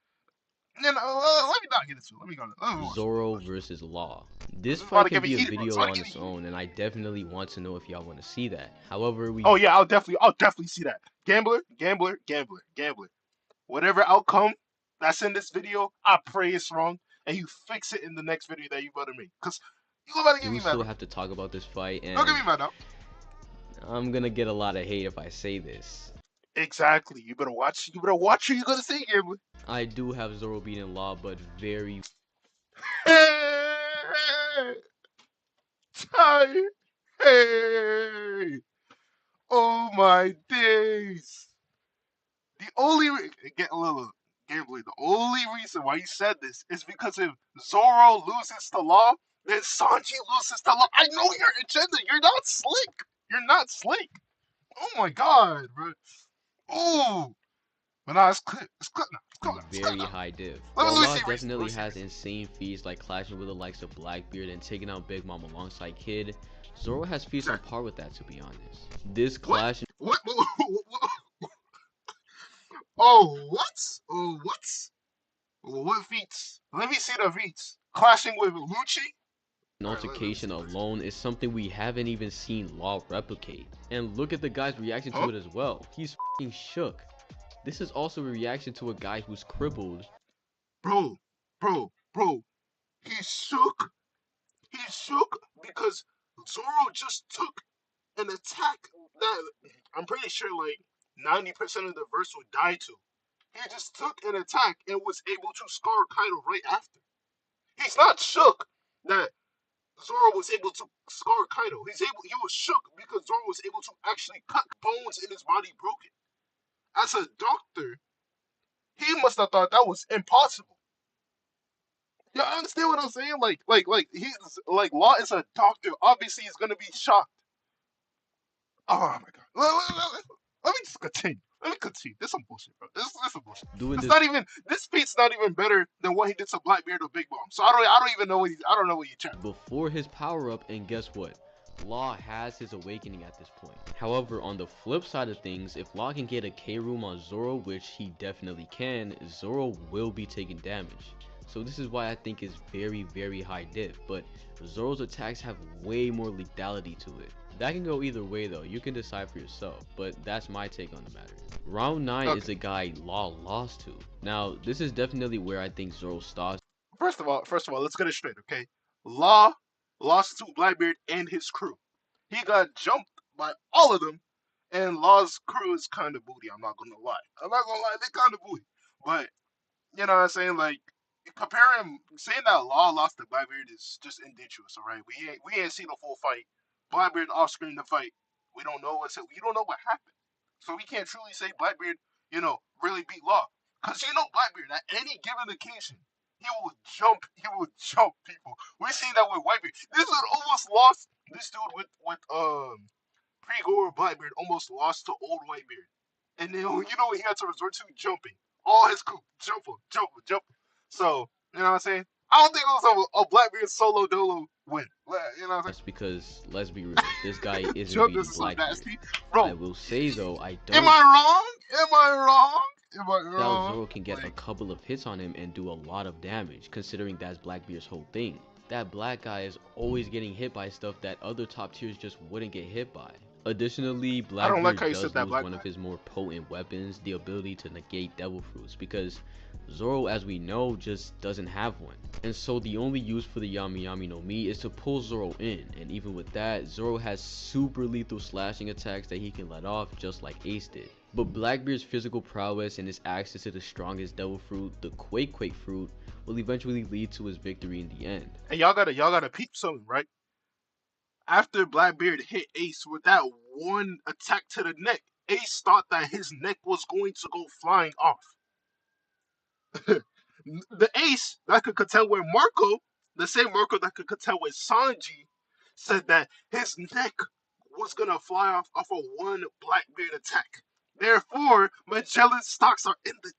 You know, let me not get into it. Let me go. Let me watch. Zoro versus Law. This This is about fight to can get me be a heated, bro. It's video about to on get me its heated. own, and I definitely want to know if y'all want to see that. However, we Oh yeah, I'll definitely see that. Gambler. Whatever outcome that's in this video, I pray it's wrong, and you fix it in the next video that you better make. Cause you about to get do me mad. still have to talk about this fight, Don't get and me mad now. I'm gonna get a lot of hate if I say this. Exactly. You better watch. You better watch what you're gonna say, Gambler. I do have Zoro beating Law, but very Hey, Ty. Hey. Oh my days. The only get a little gambling. The only reason why you said this is because if Zoro loses to Law, then Sanji loses to Law. I know your agenda. You're not slick. You're not slick. Oh my god, bro. Ooh. But nah, it's clip. It's clip now. It's clip now. It's clip very now. high div. Let While me Law see recent. Let definitely me see has recent. insane feats like clashing with the likes of Blackbeard and taking out Big Mom alongside Kid, Zoro has feats on par with that, to be honest. This What? clash What? Oh, what? Oh, what? What feats? Let me see the feats. Clashing with Lucci? and Alright, let me see. altercation alone is something we haven't even seen Law replicate. And look at the guy's reaction to Huh? it as well. He's f***ing shook. This is also a reaction to a guy who's crippled. Bro, bro. He's shook. He's shook because Zoro just took an attack that I'm pretty sure like 90% of the verse would die to. He just took an attack and was able to scar Kaido right after. He's not shook that Zoro was able to scar Kaido. He was shook because Zoro was able to actually cut bones in his body broken. As a doctor, he must have thought that was impossible. You understand what I'm saying? He's like Law is a doctor. Obviously, he's gonna be shocked. Oh my god. Let me just continue. Let me continue. This is some bullshit, bro. This is some bullshit. Doing It's this not even. This feat's not even better than what he did to Blackbeard or Big Bomb. So I don't even know what I don't know what you checked. before his power up, and guess what? Law has his awakening at this point. However, on the flip side of things, if Law can get a K-Room on Zoro, which he definitely can, Zoro will be taking damage. So this is why I think it's very, very high diff, but Zoro's attacks have way more lethality to it. That can go either way though, you can decide for yourself, but that's my take on the matter. Round 9 is the guy Law lost to. Now, this is definitely where I think Zoro stops. First of all, let's get it straight, okay? Law lost to Blackbeard and his crew. He got jumped by all of them, and Law's crew is kind of booty. I'm not gonna lie. They're kind of booty. But you know what I'm saying? Like comparing, saying that Law lost to Blackbeard is just indigenous. All right, we ain't seen the full fight. Blackbeard off screen the fight. We don't know what happened. So we can't truly say Blackbeard, really beat Law. Cause Blackbeard at any given occasion, He will jump. He will jump people. We seen that with Whitebeard. This dude almost lost. This dude with pre-Gore Blackbeard almost lost to old Whitebeard. And then you know what he had to resort to? Jumping. All his group jumping, jumping, jumping. So you know what I'm saying? I don't think it was a Blackbeard solo dolo win. You know what I'm saying? That's because, let's be real, this guy isn't Jump, this beating is so Blackbeard. nasty, bro. I will say though, I Am don't I wrong? Am I wrong? Am I doubt wrong? Zoro can get a Like, couple of hits on him and do a lot of damage, considering that's Blackbeard's whole thing. That black guy is always getting hit by stuff that other top tiers just wouldn't get hit by. Additionally, I don't like Blackbeard how you does said that, lose Black one guy. of his more potent weapons, the ability to negate devil fruits, because Zoro, as we know, just doesn't have one. And so the only use for the Yami Yami no Mi is to pull Zoro in, and even with that, Zoro has super lethal slashing attacks that he can let off just like Ace did. But Blackbeard's physical prowess and his access to the strongest devil fruit, the Quake fruit, will eventually lead to his victory in the end. And y'all gotta peep something, right? After Blackbeard hit Ace with that one attack to the neck, Ace thought that his neck was going to go flying off. The Ace that could contend with Marco, the same Marco that could contend with Sanji, said that his neck was gonna fly off of one Blackbeard attack. Therefore, Magellan stocks are in the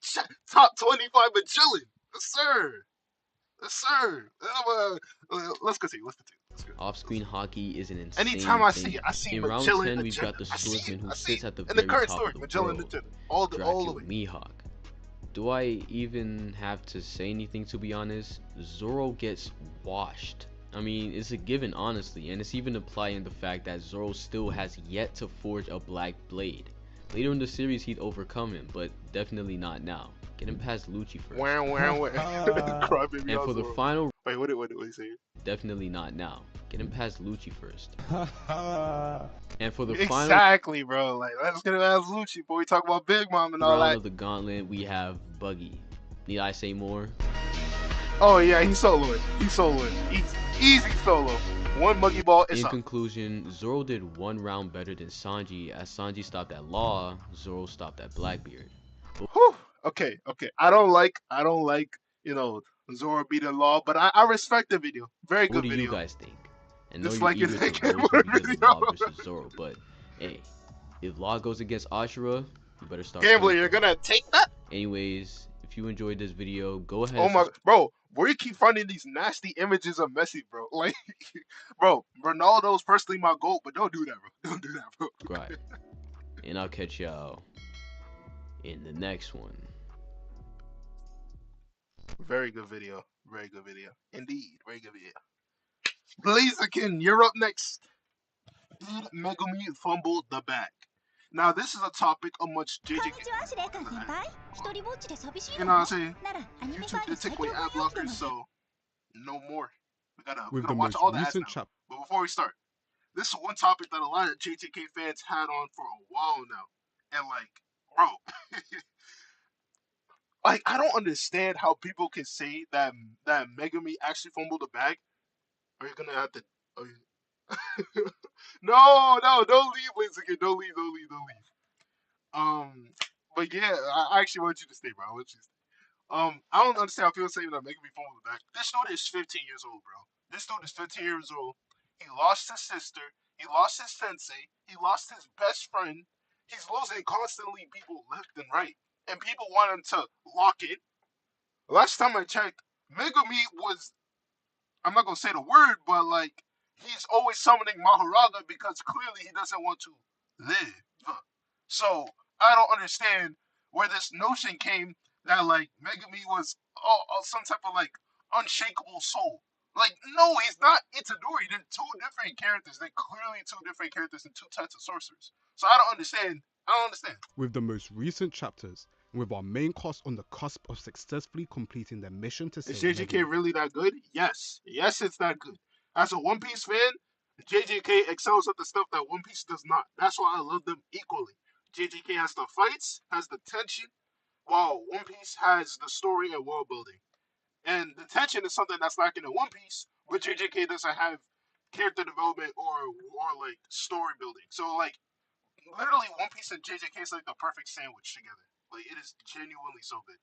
top 25 Magellan. Yes, sir. Yes, sir. Let's continue. Let's continue. Off-screen hockey is an insane Anytime I thing. see it, I see In round Magellan 10, we've agenda. got the I see swordsman it. who I see sits it. at the In the very current top story, of the Magellan world, agenda. All the Dracula way. Mihawk. Do I even have to say anything, to be honest? Zoro gets washed. I mean, it's a given, honestly, and it's even implied in the fact that Zoro still has yet to forge a black blade. Later in the series, he'd overcome him, but definitely not now. Get him past Lucci first. Crybaby And for the Zoro. final, Wait, what did he say? definitely not now. Get him past Lucci first. And for the final Exactly, bro. Like, let's get him as Lucci before we talk about Big Mom and all round that. of the gauntlet, we have Buggy. Need I say more? Oh yeah, he's soloing. He's soloing. Easy solo. One Muggy Ball is In up. conclusion, Zoro did one round better than Sanji, as Sanji stopped at Law, Zoro stopped at Blackbeard. Whew. Okay. I don't like, Zoro beating Law, but I respect the video. Very What good do video. you guys think? I know Just you're like eager it to roast me because of Law versus Zoro, but hey, if Law goes against Ashura, you better start Gambler, praying you're for him. gonna take that? Anyways, if you enjoyed this video, go ahead Oh and my, bro, where you keep finding these nasty images of Messi, bro? Like, bro, Ronaldo's personally my GOAT, but don't do that, bro. Don't do that, bro. subscribe. And I'll catch y'all in the next one. Very good video. Very good video. Indeed, very good video. Blzkn, you're up next. Did Megumi fumble the bag? Now, this is a topic amongst JJK. You know what I'm saying? YouTube did take away ad blockers, so no more. We gotta watch all the ads now. But before we start, this is one topic that a lot of JJK fans had on for a while now. And like, bro, like I don't understand how people can say that Megumi actually fumbled the bag. Are you gonna have to? No, don't leave, Blzkn. Don't leave. But yeah, I actually want you to stay, bro. I want you to stay. I don't understand how people say that Megumi fumbled the bag. This dude is 15 years old, bro. This dude is 15 years old. He lost his sister. He lost his sensei. He lost his best friend. He's losing constantly people left and right. And people want him to lock it. Last time I checked, Megumi was, I'm not going to say the word, but like, he's always summoning Maharaga because clearly he doesn't want to live. So, I don't understand where this notion came that like Megumi was some type of like unshakable soul. Like, no, he's not Itadori. They're two different characters. They're clearly two different characters and two types of sorcerers. So I don't understand. With the most recent chapters, and with our main cast on the cusp of successfully completing their mission to Is save JJK Megumi, really that good? Yes, it's that good. As a One Piece fan, JJK excels at the stuff that One Piece does not. That's why I love them equally. JJK has the fights, has the tension, while One Piece has the story and world building. And the tension is something that's lacking in One Piece, but JJK doesn't have character development or like story building. So like literally One Piece and JJK is like the perfect sandwich together. Like it is genuinely so good.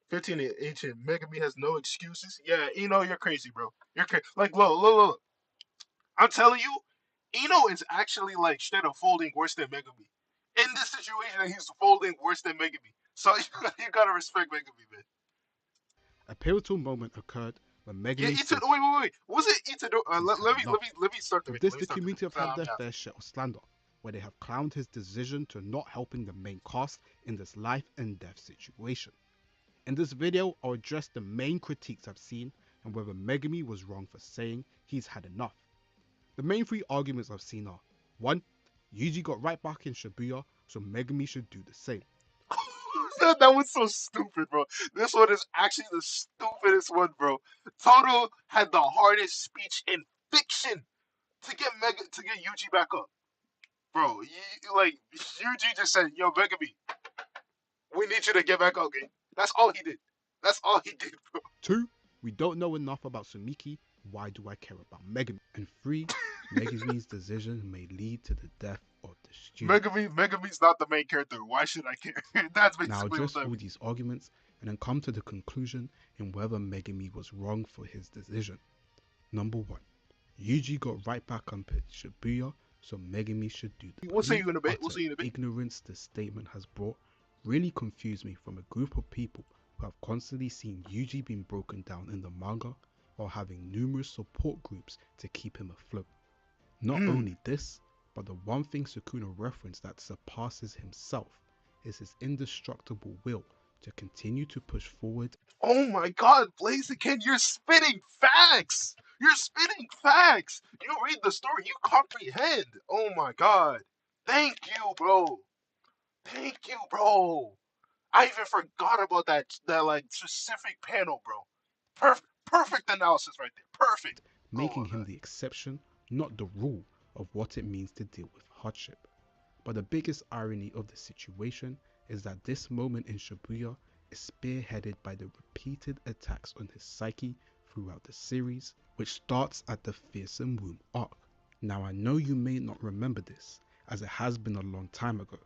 15 and ancient. Megami has no excuses. Yeah, Eno, you're crazy, bro. You're crazy. Like, look. I'm telling you, Eno is actually like straight up folding worse than Megami. In this situation, he's folding worse than Megami. So you gotta respect Megami, man. A pivotal moment occurred when Yeah, Megami said wait. Was it Itadori? he's Let, had let me let enough. me let me start the With video. this, Let me the start the community video. have had their Yeah. fair share of slander, where they have clowned his decision to not helping the main cast in this life and death situation. In this video, I'll address the main critiques I've seen and whether Megami was wrong for saying he's had enough. The main three arguments I've seen are: 1. Yuji got right back in Shibuya, so Megami should do the same. That was so stupid, bro. This one is actually the stupidest one, bro. Toto had the hardest speech in fiction to get Yuji back up, bro. Like Yuji just said, "Yo, Megami, we need you to get back up, gang." That's all he did. That's all he did, bro. 2. We don't know enough about Sumiki, why do I care about Megami? And 3. Megami's decision may lead to the death of the student. Megami's not the main character. Why should I care? That's Now basically address what that all means. these arguments and then come to the conclusion in whether Megami was wrong for his decision. Number 1. Yuji got right back up in Shibuya, so Megami should do that. We'll see you in a bit. We'll Utter see you in a bit. ignorance this statement has brought really confused me from a group of people who have constantly seen Yuji being broken down in the manga while having numerous support groups to keep him afloat. Not only this, but the one thing Sukuna referenced that surpasses himself is his indestructible will to continue to push forward. Oh my God, Blzkn, you're spitting facts. You're spitting facts. You read the story, you comprehend. Oh my God. Thank you, bro. Thank you, bro. I even forgot about that like specific panel, bro. Perfect analysis right there. Perfect. Oh Making my him God. the exception, not the rule, of what it means to deal with hardship. But the biggest irony of the situation is that this moment in Shibuya is spearheaded by the repeated attacks on his psyche throughout the series, which starts at the Fearsome Womb arc. Now I know you may not remember this, as it has been a long time ago,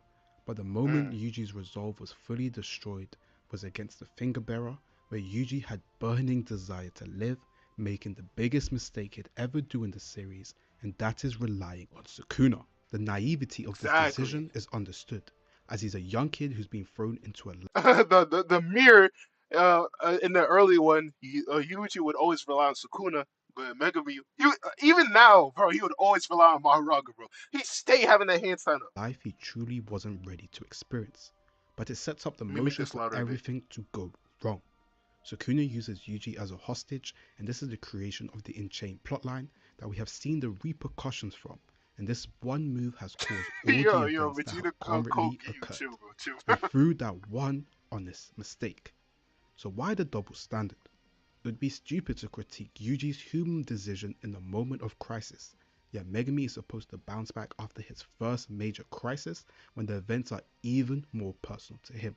but the moment Yuji's resolve was fully destroyed was against the Finger Bearer, where Yuji had burning desire to live, making the biggest mistake he'd ever do in the series, and that is relying on Sukuna. The naivety of this decision is understood, as he's a young kid who's been thrown into a The mirror in the early one, Yuichi would always rely on Sukuna, but Megami, even now, bro, he would always rely on Maharaga, bro. He stay having that hand sign up. life he truly wasn't ready to experience, but it sets up the Let me make motion this for louder a bit. everything to go wrong. Sukuna uses Yuji as a hostage, and this is the creation of the Enchained plotline that we have seen the repercussions from, and this one move has caused all the events that have currently occurred, chill, bro, chill. and through that one honest mistake. So why the double standard? It would be stupid to critique Yuji's human decision in the moment of crisis, yet Megami is supposed to bounce back after his first major crisis when the events are even more personal to him.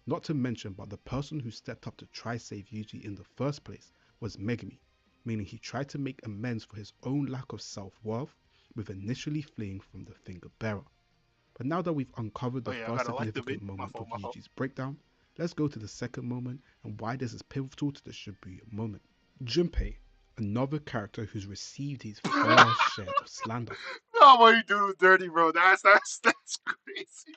Not to mention, but the person who stepped up to try save Yuji in the first place was Megami, meaning he tried to make amends for his own lack of self-worth with initially fleeing from the Finger Bearer. But now that we've uncovered the first significant moment of Yuji's breakdown, let's go to the second moment and why this is pivotal to the Shibuya moment. Junpei, another character who's received his fair share of slander. No, why you do dirty, bro? That's crazy.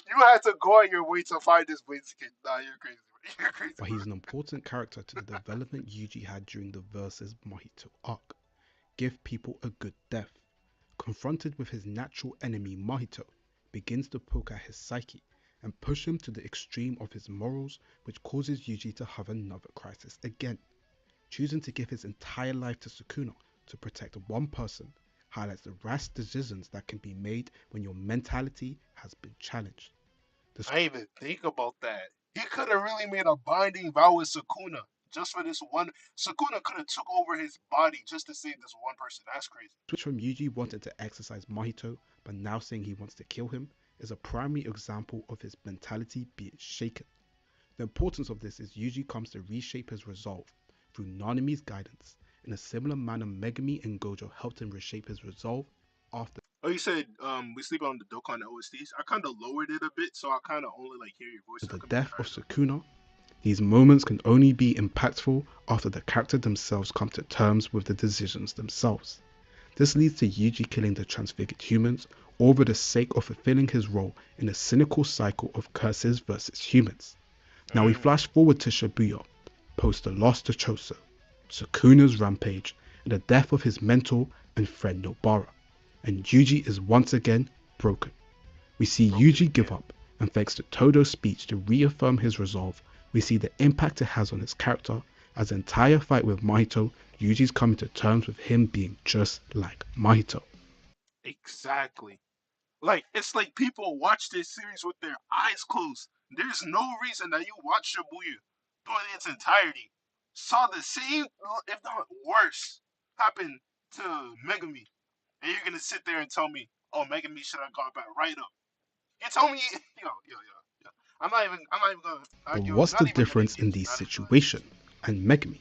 You had to go on your way to find this Blzkn. Nah, you're crazy. Bro. You're crazy. But he's an important character to the development Yuji had during the Versus Mahito arc. Give people a good death. Confronted with his natural enemy Mahito, begins to poke at his psyche and push him to the extreme of his morals, which causes Yuji to have another crisis again. Choosing to give his entire life to Sukuna to protect one person highlights the rash decisions that can be made when your mentality has been challenged. I didn't even think about that. He could have really made a binding vow with Sukuna just for this one. Sukuna could have took over his body just to save this one person. That's crazy. Switch from Yuji wanting to exercise Mahito but now saying he wants to kill him is a primary example of his mentality being shaken. The importance of this is Yuji comes to reshape his resolve through Nanami's guidance. In a similar manner, Megami and Gojo helped him reshape his resolve after. Oh, you said we sleep on the Dokkan OSTs. I kind of lowered it a bit, so I kind of only like hear your voice. The death of Sukuna, These moments can only be impactful after the character themselves come to terms with the decisions themselves. This leads to Yuji killing the transfigured humans, all for the sake of fulfilling his role in a cynical cycle of curses versus humans. Now we flash forward to Shibuya, post the loss to Choso, Sukuna's rampage, and the death of his mentor and friend Nobara, and Yuji is once again broken. We see Yuji give up, and thanks to Todo's speech to reaffirm his resolve, we see the impact it has on his character. As the entire fight with Mahito, Yuji's coming to terms with him being just like Mahito. Exactly. Like, it's like people watch this series with their eyes closed. There's no reason that you watch Shibuya throughout its entirety. Saw the same, if not worse, happen to Megami. And you're gonna sit there and tell me, oh, Megami should have gone back right up. You told me, yo. I'm not even gonna But argue. what's the Not even gonna difference in engage. these Not even gonna situations and Megami?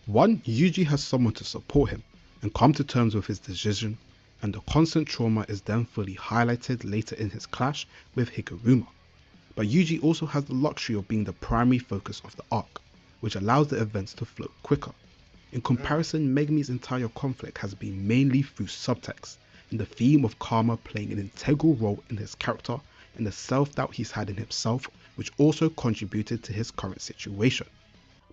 One, Yuji has someone to support him and come to terms with his decision, and the constant trauma is then fully highlighted later in his clash with Higuruma. But Yuji also has the luxury of being the primary focus of the arc, which allows the events to flow quicker. In comparison, Megami's entire conflict has been mainly through subtext, and the theme of karma playing an integral role in his character and the self-doubt he's had in himself, which also contributed to his current situation.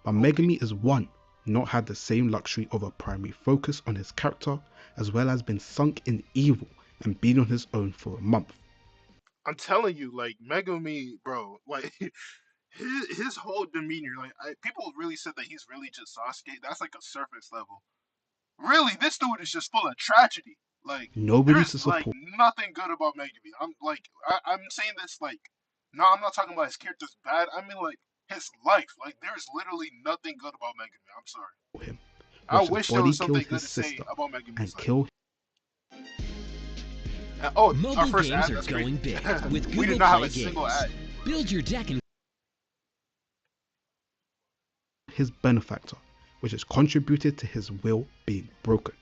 But Megami is one, not had the same luxury of a primary focus on his character, as well as been sunk in evil and been on his own for a month. I'm telling you, like Megami, bro, like his whole demeanor, like people really said that he's really just Sasuke. That's like a surface level. Really, this dude is just full of tragedy. Like Nobody there's to like support. nothing good about Megami. I'm saying this like, no, I'm not talking about his character's bad. I mean like his life. Like there's literally nothing good about Megami. I'm sorry. Him. I Watch his wish there body was kill something his good to say sister about and Megami's life. kill Oh, our Mobile first games ad. are That's going crazy. big with We did Google not have Play a single Games. ad. Build your deck and his benefactor, which has contributed to his will being broken.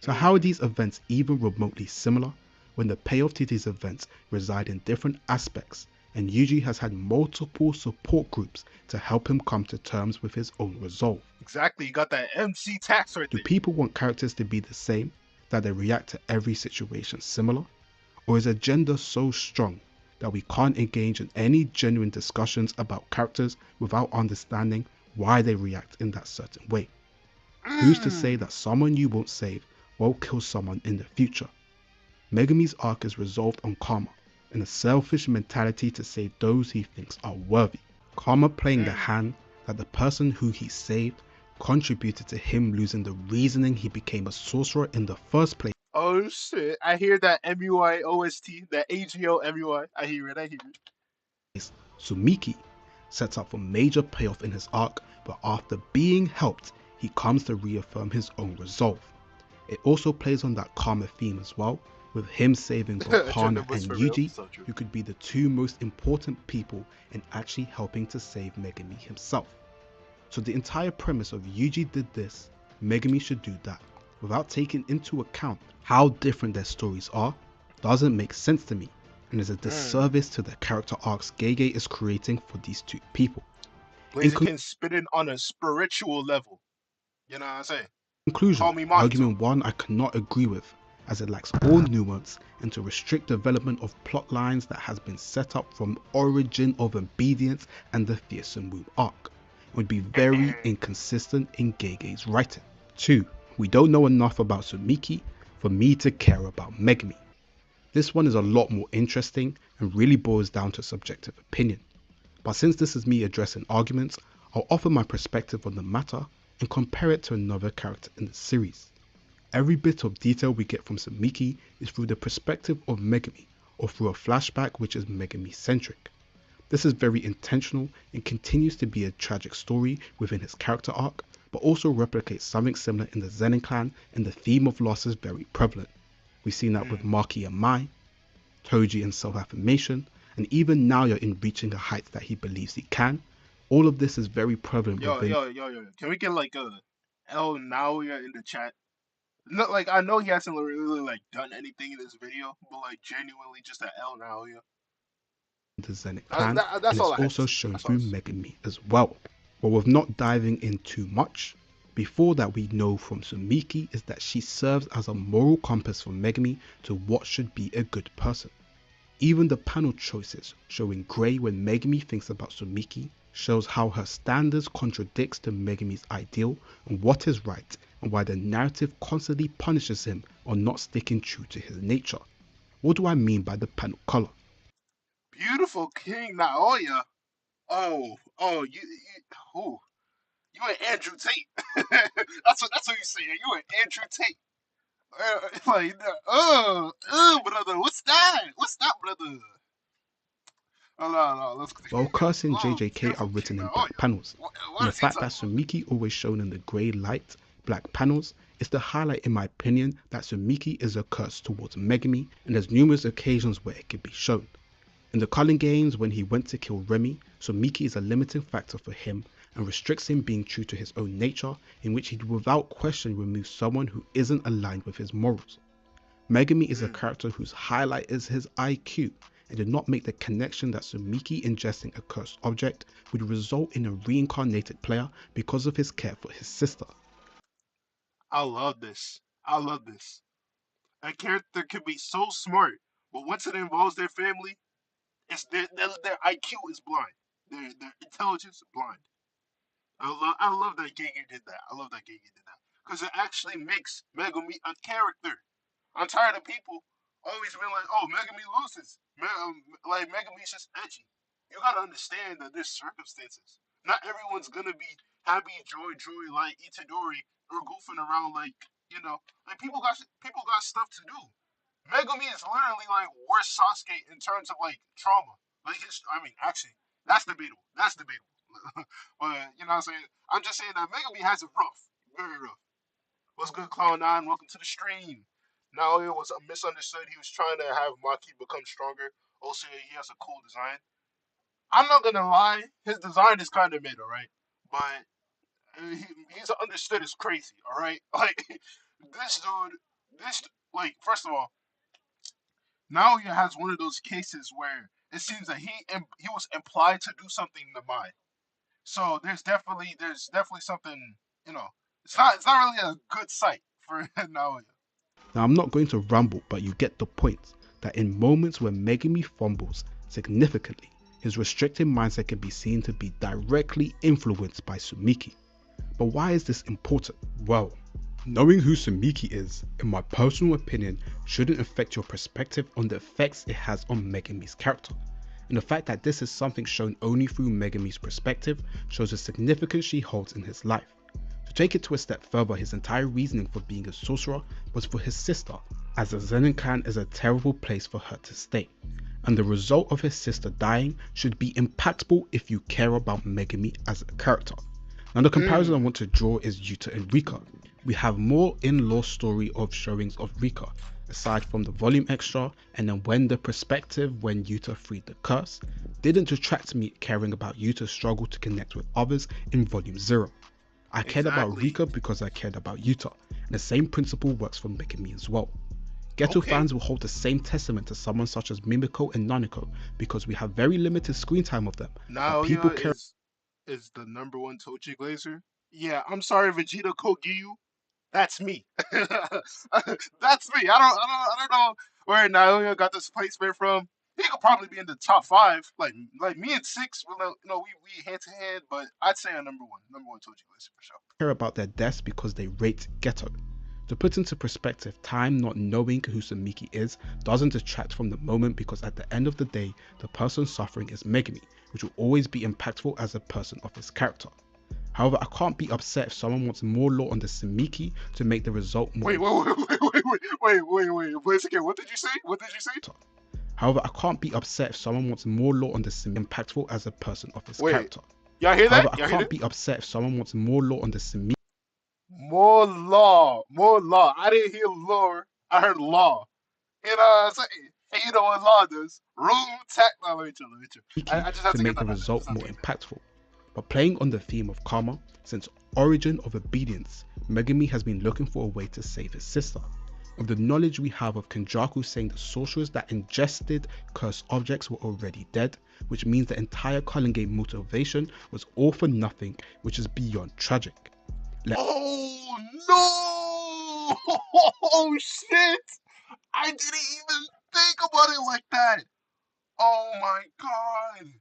So how are these events even remotely similar when the payoff to these events reside in different aspects, and Yuji has had multiple support groups to help him come to terms with his own resolve? Exactly, you got that MC tax right Do there. people want characters to be the same, that they react to every situation similar? Or is agenda so strong that we can't engage in any genuine discussions about characters without understanding why they react in that certain way? Who's to say that someone you won't save will kill someone in the future? Megami's arc is resolved on karma and a selfish mentality to save those he thinks are worthy. Karma playing the hand that the person who he saved contributed to him losing the reasoning he became a sorcerer in the first place. Oh shit, I hear that MUI OST, that AGO MUI. I hear it. Sumiki sets up for major payoff in his arc, but after being helped, he comes to reaffirm his own resolve. It also plays on that karma theme as well, with him saving both Hana and Yuji, who could be the two most important people in actually helping to save Megami himself. So the entire premise of Yuji did this, Megami should do that, without taking into account how different their stories are, doesn't make sense to me, and is a disservice to the character arcs Gege is creating for these two people. Blzkn spitting on a spiritual level. You know what I'm saying? Conclusion, Call me Mahito. argument 1 I cannot agree with, as it lacks all nuance and to restrict development of plot lines that has been set up from origin of obedience and the fearsome womb arc. It would be very inconsistent in Gege's writing. 2. We don't know enough about Sumiki for me to care about Megami. This one is a lot more interesting and really boils down to subjective opinion. But since this is me addressing arguments, I'll offer my perspective on the matter and compare it to another character in the series. Every bit of detail we get from Sumiki is through the perspective of Megami, or through a flashback which is Megami centric. This is very intentional and continues to be a tragic story within his character arc, but also replicates something similar in the Zenin clan, and the theme of loss is very prevalent. We've seen that with Maki and Mai, Toji in self-affirmation, and even Naoya in reaching the heights that he believes he can. All of this is very prevalent within. Yo. Can we get like a El Naoya in the chat? No, like I know he hasn't really like done anything in this video, but like genuinely just a El Naoya. the Zenith clan, That's and all it's I had to also say. shown That's all I through had to say. Megami as well. But with not diving in too much, before that we know from Sumiki is that she serves as a moral compass for Megami to what should be a good person. Even the panel choices showing grey when Megami thinks about Sumiki shows how her standards contradicts to Megami's ideal and what is right, and why the narrative constantly punishes him on not sticking true to his nature. What do I mean by the panel color? Beautiful King Naoya. Oh, you and Andrew Tate. That's what you say. You and Andrew Tate. Like, brother, what's that? What's that, brother? Oh, no, let's While continue. Curse and Oh, JJK are beautiful written King in Naoya. black panels, and What the is he fact that talking about? Sumiki always shown in the grey light black panels is the highlight in my opinion that Sumiki is a curse towards Megami, and there's numerous occasions where it can be shown. In the Culling games when he went to kill Remy, Sumiki is a limiting factor for him and restricts him being true to his own nature, in which he without question removes someone who isn't aligned with his morals. Megami is a character whose highlight is his IQ, and did not make the connection that Sumiki ingesting a cursed object would result in a reincarnated player because of his care for his sister. I love this. I love this. A character can be so smart, but once it involves their family, it's their IQ is blind. Their intelligence is blind. I love that Gege did that. I love that Gege did that because it actually makes Megumi a character. I'm tired of people always being like, "Oh, Megami loses." Like Megami's just edgy. You gotta understand that there's circumstances. Not everyone's gonna be happy, joy like Itadori or goofing around like like people got stuff to do. Megami is literally like worse Sasuke in terms of like trauma. Like actually, that's debatable. That's debatable. But you know what I'm saying? I'm just saying that Megami has it rough. Very rough. What's good, Cloud9? Welcome to the stream. Now it was misunderstood. He was trying to have Maki become stronger. Also, he has a cool design. I'm not gonna lie, his design is kind of mid, alright? But he's understood as crazy, alright? Like, this dude, like, first of all, now he has one of those cases where it seems that he was implied to do something to Mai. So there's definitely something, you know, it's not really a good sight for Naoya. Now I'm not going to ramble, but you get the point that in moments where Megami fumbles significantly, his restricted mindset can be seen to be directly influenced by Sumiki. But why is this important? Well, knowing who Sumiki is, in my personal opinion, shouldn't affect your perspective on the effects it has on Megami's character. And the fact that this is something shown only through Megami's perspective shows the significance she holds in his life. To take it to a step further, his entire reasoning for being a sorcerer was for his sister, as the Zenith clan is a terrible place for her to stay. And the result of his sister dying should be impactful if you care about Megami as a character. Now the comparison I want to draw is Yuta and Rika. We have more in-law story of showings of Rika, aside from the volume extra, and then when the perspective when Yuta freed the curse, didn't detract me caring about Yuta's struggle to connect with others in volume 0. I cared about Exactly. Rika because I cared about Yuta, and the same principle works for Megami as well. Geto Okay. fans will hold the same testament to someone such as Mimiko and Nanako because we have very limited screen time of them, but people Naoya care is the number one Tochi Glazer. Yeah, I'm sorry, Vegeta Kogyu. That's me. That's me. I don't know where Naoya got this placement from. He could probably be in the top 5, like me and 6. We hand to hand, but I'd say a number one Tochi Glazer for sure. about their deaths because they rate Geto. To put into perspective, time not knowing who Sumiki is doesn't detract from the moment because at the end of the day, the person suffering is Megami, which will always be impactful as a person of his character. However, I can't be upset if someone wants more lore on the Sumiki to make the result more Wait. Blzkn, what did you say? What did you say? However, I can't be upset if someone wants more lore on the Sumiki impactful as a person of his Wait, character. y'all hear However, that? I Y'all hear can't that? be upset if someone wants more lore on the Sumiki More law, more law. I didn't hear lore. I heard law. You know what I'm saying? And you know what law does? Room, tech. No, let me chill. I just have to to get make that the out there. result Just have more to get impactful. But playing on the theme of karma, since Origin of Obedience, Megami has been looking for a way to save his sister. With the knowledge we have of Kenjaku saying the sorcerers that ingested cursed objects were already dead, which means the entire Culling game motivation was all for nothing, which is beyond tragic. Oh no! Oh shit! I didn't even think about it like that. Oh my god!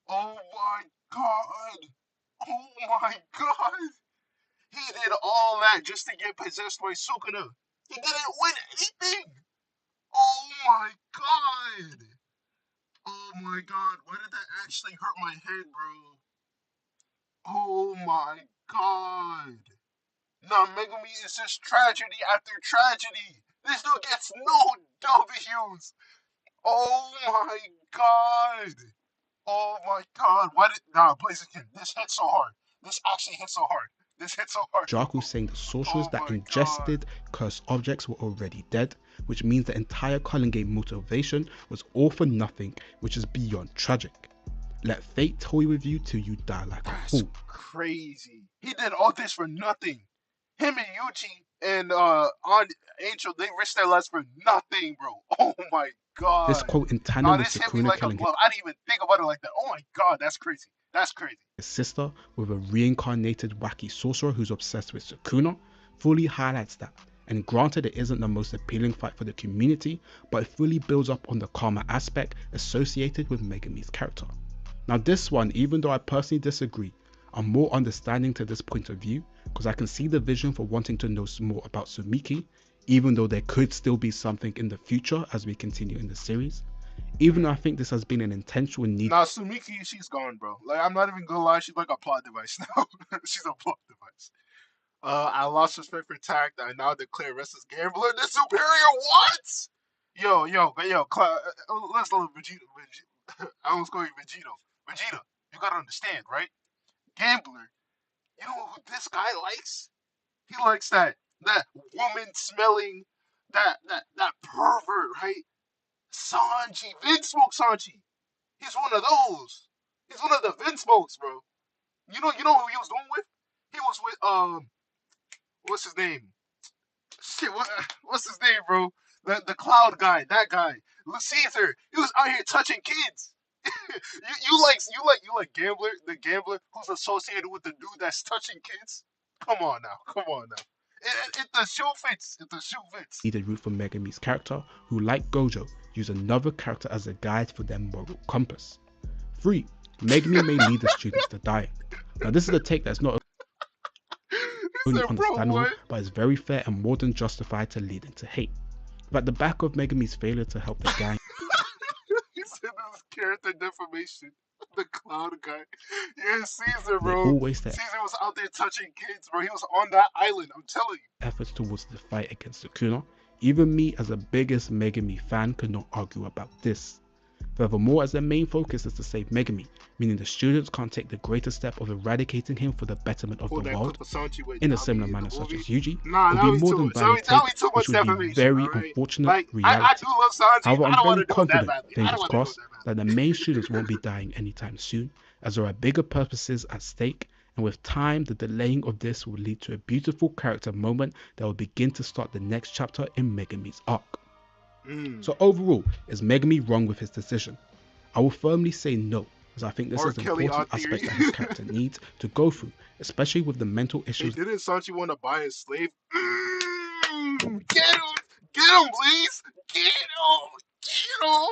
Oh my god! Oh my god! He did all that just to get possessed by Sukuna. He didn't win anything. Oh my god! Oh my god! Why did that actually hurt my head, bro? Oh my god! Now Megumi is just tragedy after tragedy. This dude gets no W's. Oh my god! Oh my god! Why did Blzkn? This hit so hard. This actually hit so hard. This hit so hard. Jaku saying the sorcerers Oh that my ingested cursed objects were already dead, which means the entire Culling game motivation was all for nothing, which is beyond tragic. Let fate toy with you till you die like a That's fool. crazy. He did all this for nothing. Him and Yuji and on Angel, they risked their lives for nothing, bro. Oh my god. This quote in tandem with This hit me Sukuna like a killing glove. I didn't even think about it like that. Oh my god, that's crazy. That's crazy. his sister with a reincarnated wacky sorcerer who's obsessed with Sukuna fully highlights that. And granted, it isn't the most appealing fight for the community, but it fully builds up on the karma aspect associated with Megumi's character. Now this one, even though I personally disagree, I'm more understanding to this point of view because I can see the vision for wanting to know some more about Sumiki, even though there could still be something in the future as we continue in the series. Even though I think this has been an intentional need. Nah, Sumiki, she's gone, bro. Like, I'm not even gonna lie, she's like a plot device now. She's a plot device. I lost respect for Takt. I now declare Restless Gambler the superior. What? Let's look at Vegeta. I was going Vegito. Vegeta, you gotta understand, right? Gambler, you know who this guy likes? He likes that woman smelling, that pervert, right? Sanji, Vidsmoke Sanji. He's one of those. He's one of the Vidsmokes, bro. You know who he was doing with? He was with what's his name? Shit, what's his name, bro? The cloud guy, that guy. Caesar. He was out here touching kids. you like gambler, the gambler who's associated with the dude that's touching kids. Come on now. The shoe fits. The shoe fits. Needed root for Megumi's character, who like Gojo, use another character as a guide for their moral compass. 3. Megumi may lead the students to dying. Now this is a take that's not only understandable, but is very fair and more than justified to leading to hate. But at the back of Megumi's failure to help the gang, He said this character defamation. The cloud guy. Yeah, Caesar, they bro. always their Caesar was out there touching kids, bro. He was on that island, I'm telling you. efforts towards the fight against Sukuna. Even me as the biggest Megumi fan could not argue about this. Furthermore, as their main focus is to save Megumi, meaning the students can't take the greater step of eradicating him for the betterment of the world, in a similar manner such as Yuji, would be more than valid take, which would be very unfortunate reality. I do love Sanji. However, I don't I'm want very to do it that confident, badly. fingers crossed, that the main students won't be dying anytime soon, as there are bigger purposes at stake, and with time, the delaying of this will lead to a beautiful character moment that will begin to start the next chapter in Megumi's arc. So overall, is Megumi wrong with his decision? I will firmly say no, as I think this is an important aspect that his character needs to go through, especially with the mental issues. Hey, didn't Sanji want to buy a slave? Get him, please, get him.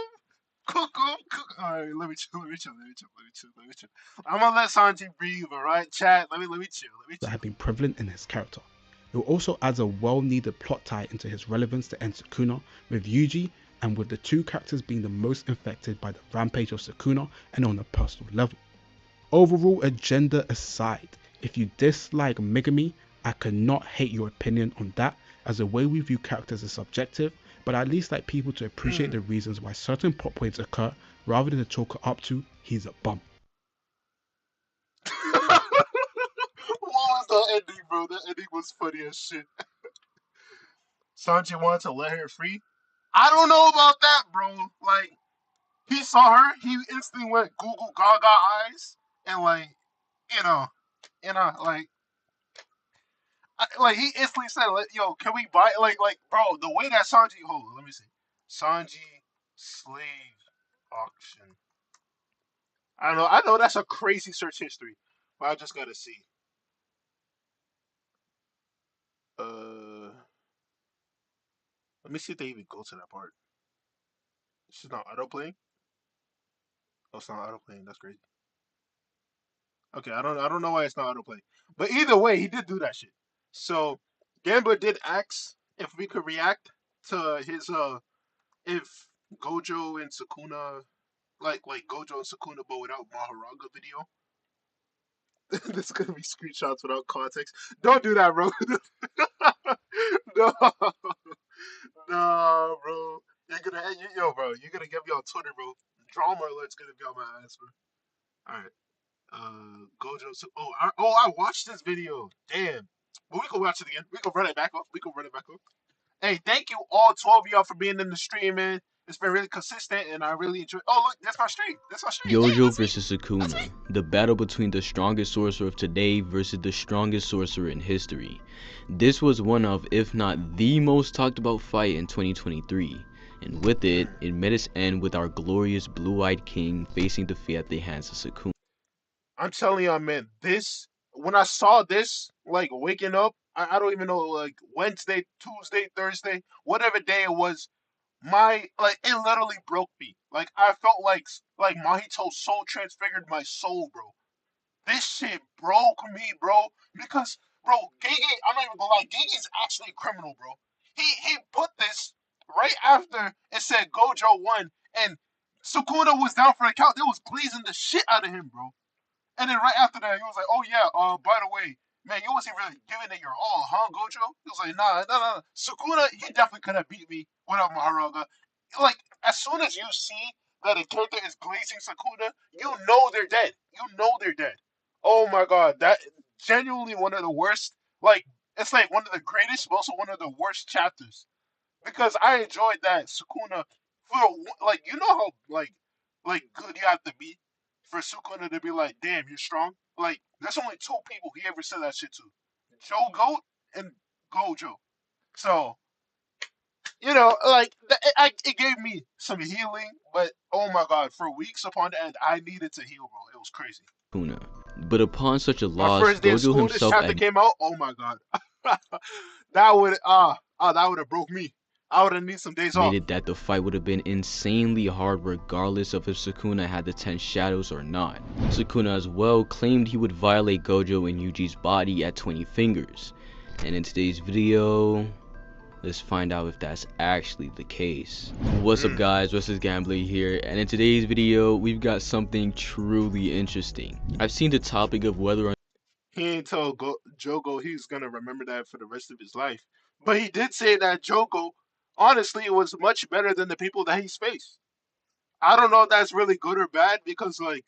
Cook him. Alright, let me chill. I'm gonna let Sanji breathe, alright, chat. Let me chill. That have been prevalent in his character. It also adds a well-needed plot tie into his relevance to end Sukuna, with Yuji and with the two characters being the most infected by the rampage of Sukuna and on a personal level. Overall, agenda aside, if you dislike Megumi, I cannot hate your opinion on that, as the way we view characters is subjective, but I at least like people to appreciate the reasons why certain plot points occur rather than to chalk it up to he's a bum. What was the ending, bro? That ending was funny as shit. Sanji wanted to let her free? I don't know about that, bro. Like, he saw her, he instantly went goo goo gaga eyes, and like, like he instantly said, "Yo, can we buy?" Like, bro, the way that Sanji, hold on, let me see, Sanji slave auction. I know that's a crazy search history, but I just gotta see. Uh, Let me see if they even go to that part. It's not autoplaying. Oh, it's not autoplaying. That's crazy. Okay, I don't know why it's not autoplay. But either way, he did do that shit. So Gambler did ask if we could react to his if Gojo and Sukuna like Gojo and Sukuna but without Maharaga video. This is gonna be screenshots without context. Don't do that, bro. No, no, bro. Yo, bro. You're gonna get me on Twitter, bro. Drama alert's gonna be on my ass, bro. All right. Gojo. I watched this video. Damn. But we can watch it again. We can run it back up. We can run it back up. Hey, thank you all 12 of y'all for being in the stream, man. It's been really consistent, and I really enjoy. Oh, look, that's my stream. That's my stream. Hey, Gojo versus Sukuna, the battle between the strongest sorcerer of today versus the strongest sorcerer in history. This was one of, if not the most talked about fight in 2023, and with it, it met its end with our glorious blue-eyed king facing defeat at the hands of Sukuna. I'm telling y'all, man, when I saw this, like waking up, I don't even know, like Wednesday, Tuesday, Thursday, whatever day it was, it literally broke me. Like I felt like Mahito's soul transfigured my soul, bro. This shit broke me, bro. Because bro, Gege, I'm not even gonna lie, Gege's actually a criminal, bro. He put this right after it said Gojo won and Sukuna was down for the count. They was pleasing the shit out of him, bro. And then right after that, he was like, "Oh yeah, by the way, man, you wasn't really giving it your all, huh, Gojo?" He was like, "Nah, nah, nah. Sukuna, he definitely could have beat me without Maharaga." Like as soon as you see that a character is glazing Sukuna, you know they're dead. You know they're dead. Oh my god, that genuinely one of the worst. Like it's like one of the greatest, but also one of the worst chapters because I enjoyed that Sukuna for like you know how like good you have to be for Sukuna to be like, damn, you're strong. Like there's only two people he ever said that shit to, Joe Goat and Gojo. So you know, like it gave me some healing, but oh my god, for weeks upon end, I needed to heal, bro. It was crazy. But upon such a My loss, first day of Gojo school, this himself chapter came out. Oh my god, that would have broke me. I would have need some days off. admitted that the fight would have been insanely hard regardless of if Sukuna had the 10 shadows or not. Sukuna as well claimed he would violate Gojo and Yuji's body at 20 fingers. And in today's video, let's find out if that's actually the case. What's up guys, Restless Gambler here, and in today's video, we've got something truly interesting. I've seen the topic of whether or He ain't told Jogo he's gonna remember that for the rest of his life. But he did say that Jogo, honestly, was much better than the people that he's faced. I don't know if that's really good or bad because like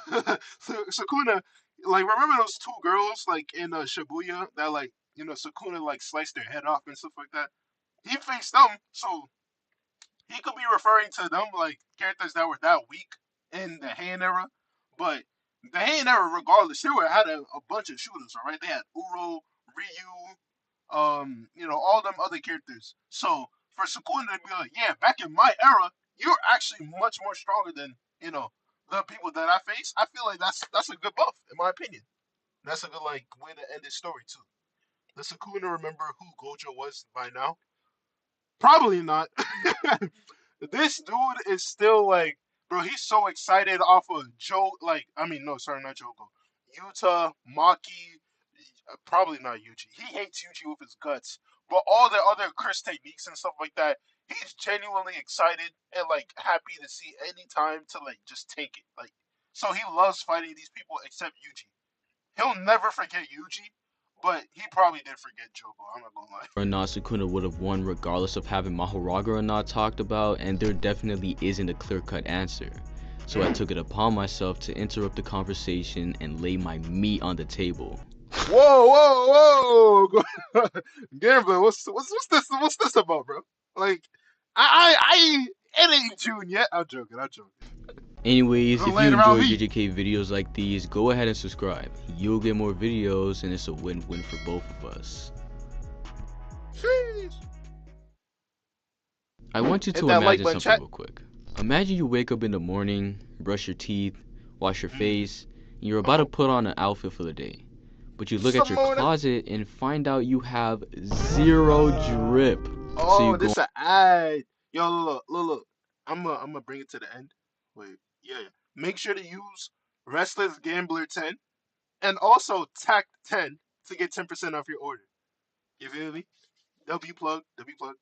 Sukuna, like remember those two girls like in Shibuya that like Sukuna like sliced their head off and stuff like that. He faced them, so he could be referring to them like characters that were that weak in the Heian era, but the Heian era, regardless, they had a bunch of shooters, all right? They had Uro, Ryu, all them other characters. So for Sukuna to be like, yeah, back in my era, you're actually much more stronger than the people that I face. I feel like that's a good buff, in my opinion. That's a good like way to end this story too. Does Sukuna remember who Gojo was by now? Probably not. This dude is still like, bro, he's so excited off of Joe, like, I mean, no, sorry, not Joko. Yuta, Maki, probably not Yuji. He hates Yuji with his guts. But all the other curse techniques and stuff like that, he's genuinely excited and, like, happy to see any time to, like, just take it. Like, so he loves fighting these people except Yuji. He'll never forget Yuji, but he probably did forget Joko, I'm not gonna lie. not Sukuna would have won regardless of having Maharaga or not talked about, and there definitely isn't a clear-cut answer. So I took it upon myself to interrupt the conversation and lay my meat on the table. Whoa! Gambler, what's this about, bro? Like, it ain't June yet. I'm joking. Anyways, if you Later enjoy on me. JJK videos like these, go ahead and subscribe. You'll get more videos and it's a win-win for both of us. Sheesh. I want you Hit to that like imagine button, something chat. real quick. Imagine you wake up in the morning, brush your teeth, wash your Mm. face, and you're about to put on an outfit for the day. But you look at your Simona. closet and find out you have zero drip. So you Oh, go this a ad. Yo, look. I'm gonna bring it to the end. Wait, yeah. Make sure to use Restless Gambler 10 and also Takt 10 to get 10% off your order. You feel me? W plug, W plug.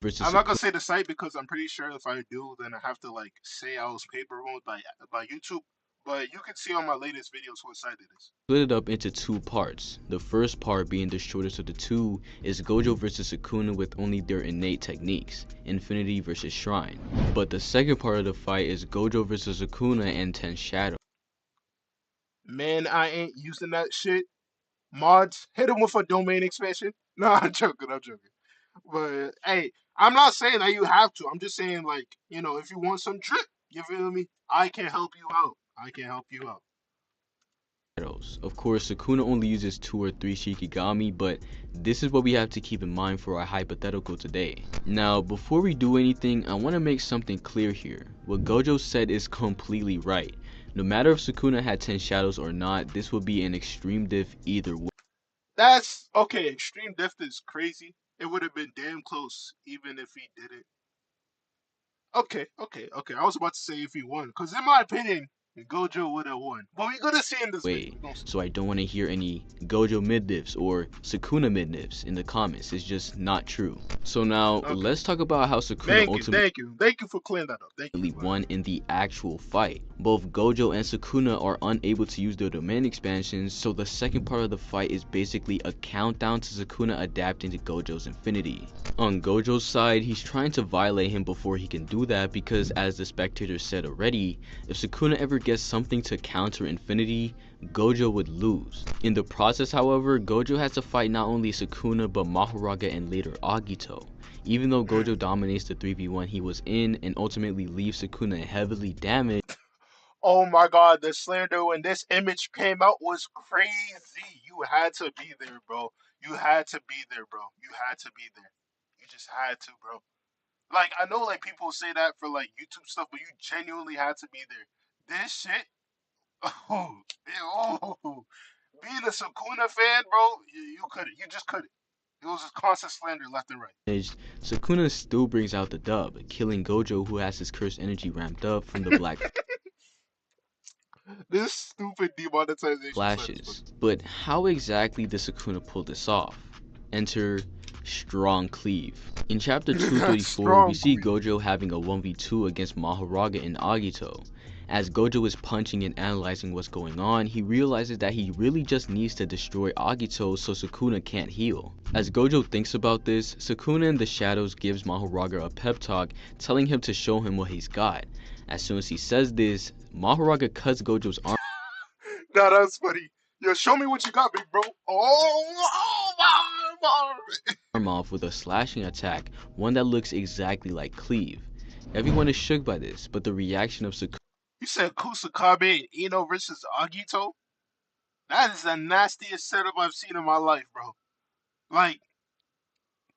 versus I'm not gonna Sakuna. say the site because I'm pretty sure if I do, then I have to like say I was paper rolled by YouTube. But you can see on my latest videos what site it is. Split it up into two parts. The first part, being the shortest of the two, is Gojo versus Sukuna with only their innate techniques, Infinity versus Shrine. But the second part of the fight is Gojo versus Sukuna and Ten Shadow. Man, I ain't using that shit. Mods, hit him with a domain expansion. No, I'm joking. I'm joking. But hey, I'm not saying that you have to. I'm just saying like, if you want some drip, you feel me? I can help you out. I can help you out. Of course, Sukuna only uses 2 or 3 Shikigami, but this is what we have to keep in mind for our hypothetical today. Now, before we do anything, I want to make something clear here. What Gojo said is completely right. No matter if Sukuna had 10 shadows or not, this would be an extreme diff either way. That's okay. Extreme Depth is crazy. It would have been damn close even if he didn't. Okay. I was about to say if he won, because in my opinion, Gojo would have won. But we're gonna see in this video. We're gonna see. So I don't want to hear any Gojo mid diffs or Sukuna mid diffs in the comments. It's just not true. So now Okay. let's talk about how Sukuna ultimately Thank you for clearing that up. Thank you. won in the actual fight. Both Gojo and Sukuna are unable to use their domain expansions, so the second part of the fight is basically a countdown to Sukuna adapting to Gojo's Infinity. On Gojo's side, he's trying to violate him before he can do that because, as the spectator said already, if Sukuna ever gets something to counter Infinity, Gojo would lose. In the process, however, Gojo has to fight not only Sukuna but Mahoraga and later Agito. Even though Gojo dominates the 3v1 he was in and ultimately leaves Sukuna heavily damaged, Oh my god, the slander when this image came out was crazy. You had to be there, bro. You had to be there, bro. You had to be there. You just had to, bro. Like, I know, like, people say that for, like, YouTube stuff, but you genuinely had to be there. This shit, oh, being a Sukuna fan, bro, you couldn't. You just couldn't. It was just constant slander left and right. Sukuna still brings out the dub, killing Gojo, who has his cursed energy ramped up from the black This stupid demonetization flashes. But how exactly does Sukuna pull this off? Enter Strong Cleave. In chapter 234, Strong we see Cleave. Gojo having a 1v2 against Mahoraga and Agito. As Gojo is punching and analyzing what's going on, he realizes that he really just needs to destroy Agito so Sukuna can't heal. As Gojo thinks about this, Sukuna in the shadows gives Mahoraga a pep talk, telling him to show him what he's got. As soon as he says this, Mahoraga cuts Gojo's arm Nah, that's funny. Yo, show me what you got, big bro. off with a slashing attack, one that looks exactly like Cleave. Everyone is shook by this, but the reaction of Sukuna You said Kusakabe and Ino versus Agito? That is the nastiest setup I've seen in my life, bro. Like,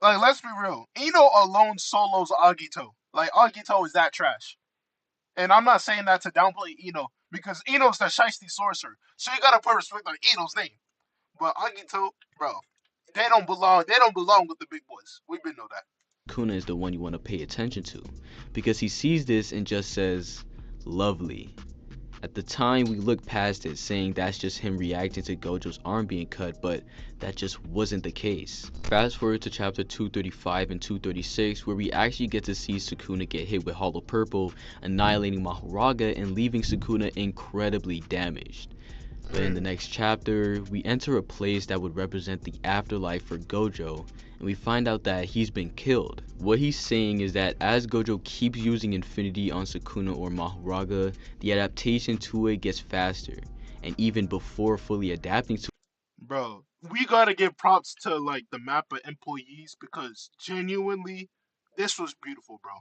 let's be real. Ino alone solos Agito. Like, Agito is that trash. And I'm not saying that to downplay Ino, because Ino's the shiesty sorcerer. So you gotta put respect on Ino's name. But Agito, bro, they don't belong. They don't belong with the big boys. We been know that. is the one you want to pay attention to, because he sees this and just says, "Lovely." At the time, we looked past it, saying that's just him reacting to Gojo's arm being cut, but that just wasn't the case. Fast forward to chapter 235 and 236, where we actually get to see Sukuna get hit with Hollow Purple, annihilating Mahoraga and leaving Sukuna incredibly damaged. But in the next chapter, we enter a place that would represent the afterlife for Gojo, and we find out that he's been killed. What he's saying is that as Gojo keeps using Infinity on Sukuna or Mahoraga, the adaptation to it gets faster, and even before fully adapting to Bro, we gotta give props to like the Mappa employees because genuinely, this was beautiful, bro.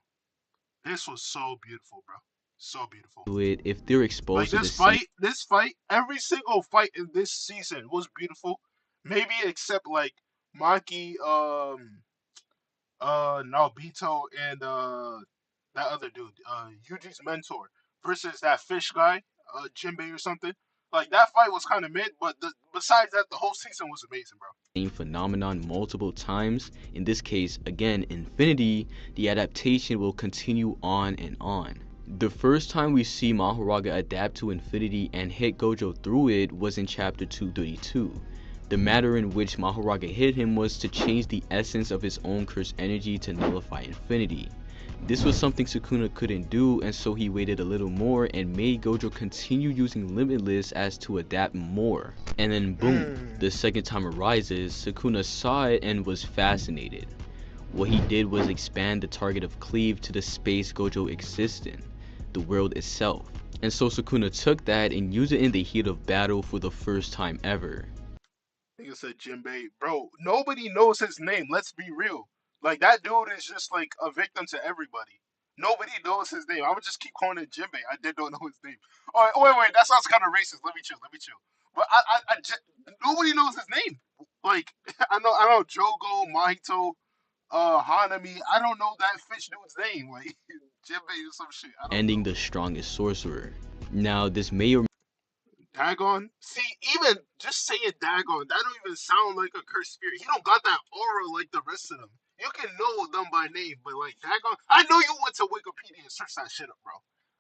This was so beautiful, bro. So beautiful. it, if they're Like exposed to the same this fight, every single fight in this season was beautiful. Maybe except like Maki, Nobito, and that other dude, Yuji's mentor versus that fish guy. Jinbei or something. Like that fight was kind of mid, but besides that, the whole season was amazing, bro. Same phenomenon multiple times. In this case, again, Infinity, the adaptation will continue on and on. The first time we see Mahoraga adapt to Infinity and hit Gojo through it was in chapter 232. The matter in which Mahoraga hit him was to change the essence of his own cursed energy to nullify Infinity. This was something Sukuna couldn't do, and so he waited a little more and made Gojo continue using Limitless as to adapt more. And then boom, the second time arises, Sukuna saw it and was fascinated. What he did was expand the target of Cleave to the space Gojo exists in, the world itself. And so Sukuna took that and used it in the heat of battle for the first time ever. Nigga said Jinbei, bro. Nobody knows his name. Let's be real. Like that dude is just like a victim to everybody. Nobody knows his name. I would just keep calling it Jinbei. I don't know his name. Oh, wait. That sounds kind of racist. Let me chill. But nobody knows his name. Like I know Jogo, Mahito, Hanami. I don't know that fish dude's name. Like Jinbei or some shit. I don't Ending know. the strongest sorcerer. Now this may or Dagon. See, even just saying Dagon, that don't even sound like a cursed spirit. He don't got that aura like the rest of them. You can know them by name, but like Dagon, I know you went to Wikipedia and searched that shit up, bro.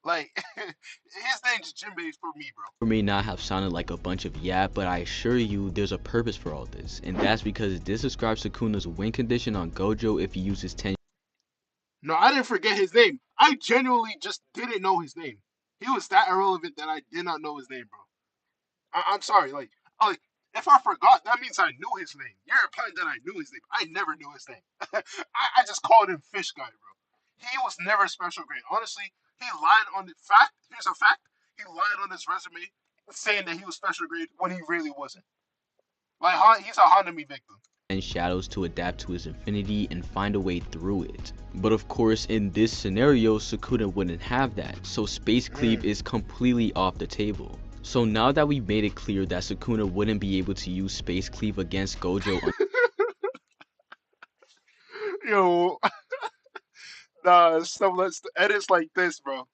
Like his name's Jinbei for me, bro. may not have sounded like a bunch of yap, but I assure you there's a purpose for all this, and that's because this describes Sukuna's win condition on Gojo if he uses 10. No, I didn't forget his name. I genuinely just didn't know his name. He was that irrelevant that I did not know his name, bro. I'm sorry, like if I forgot, that means I knew his name. You're implying that I knew his name. I never knew his name. I just called him Fish Guy, bro. He was never special grade. Honestly, he lied on the fact. Here's a fact. He lied on his resume saying that he was special grade when he really wasn't. Like he's a Hanami victim. And shadows to adapt to his infinity and find a way through it. But of course, in this scenario, Sukuna wouldn't have that, so Space Cleave is completely off the table. So now that we've made it clear that Sukuna wouldn't be able to use Space Cleave against Gojo Yo, nah, let's edits like this, bro.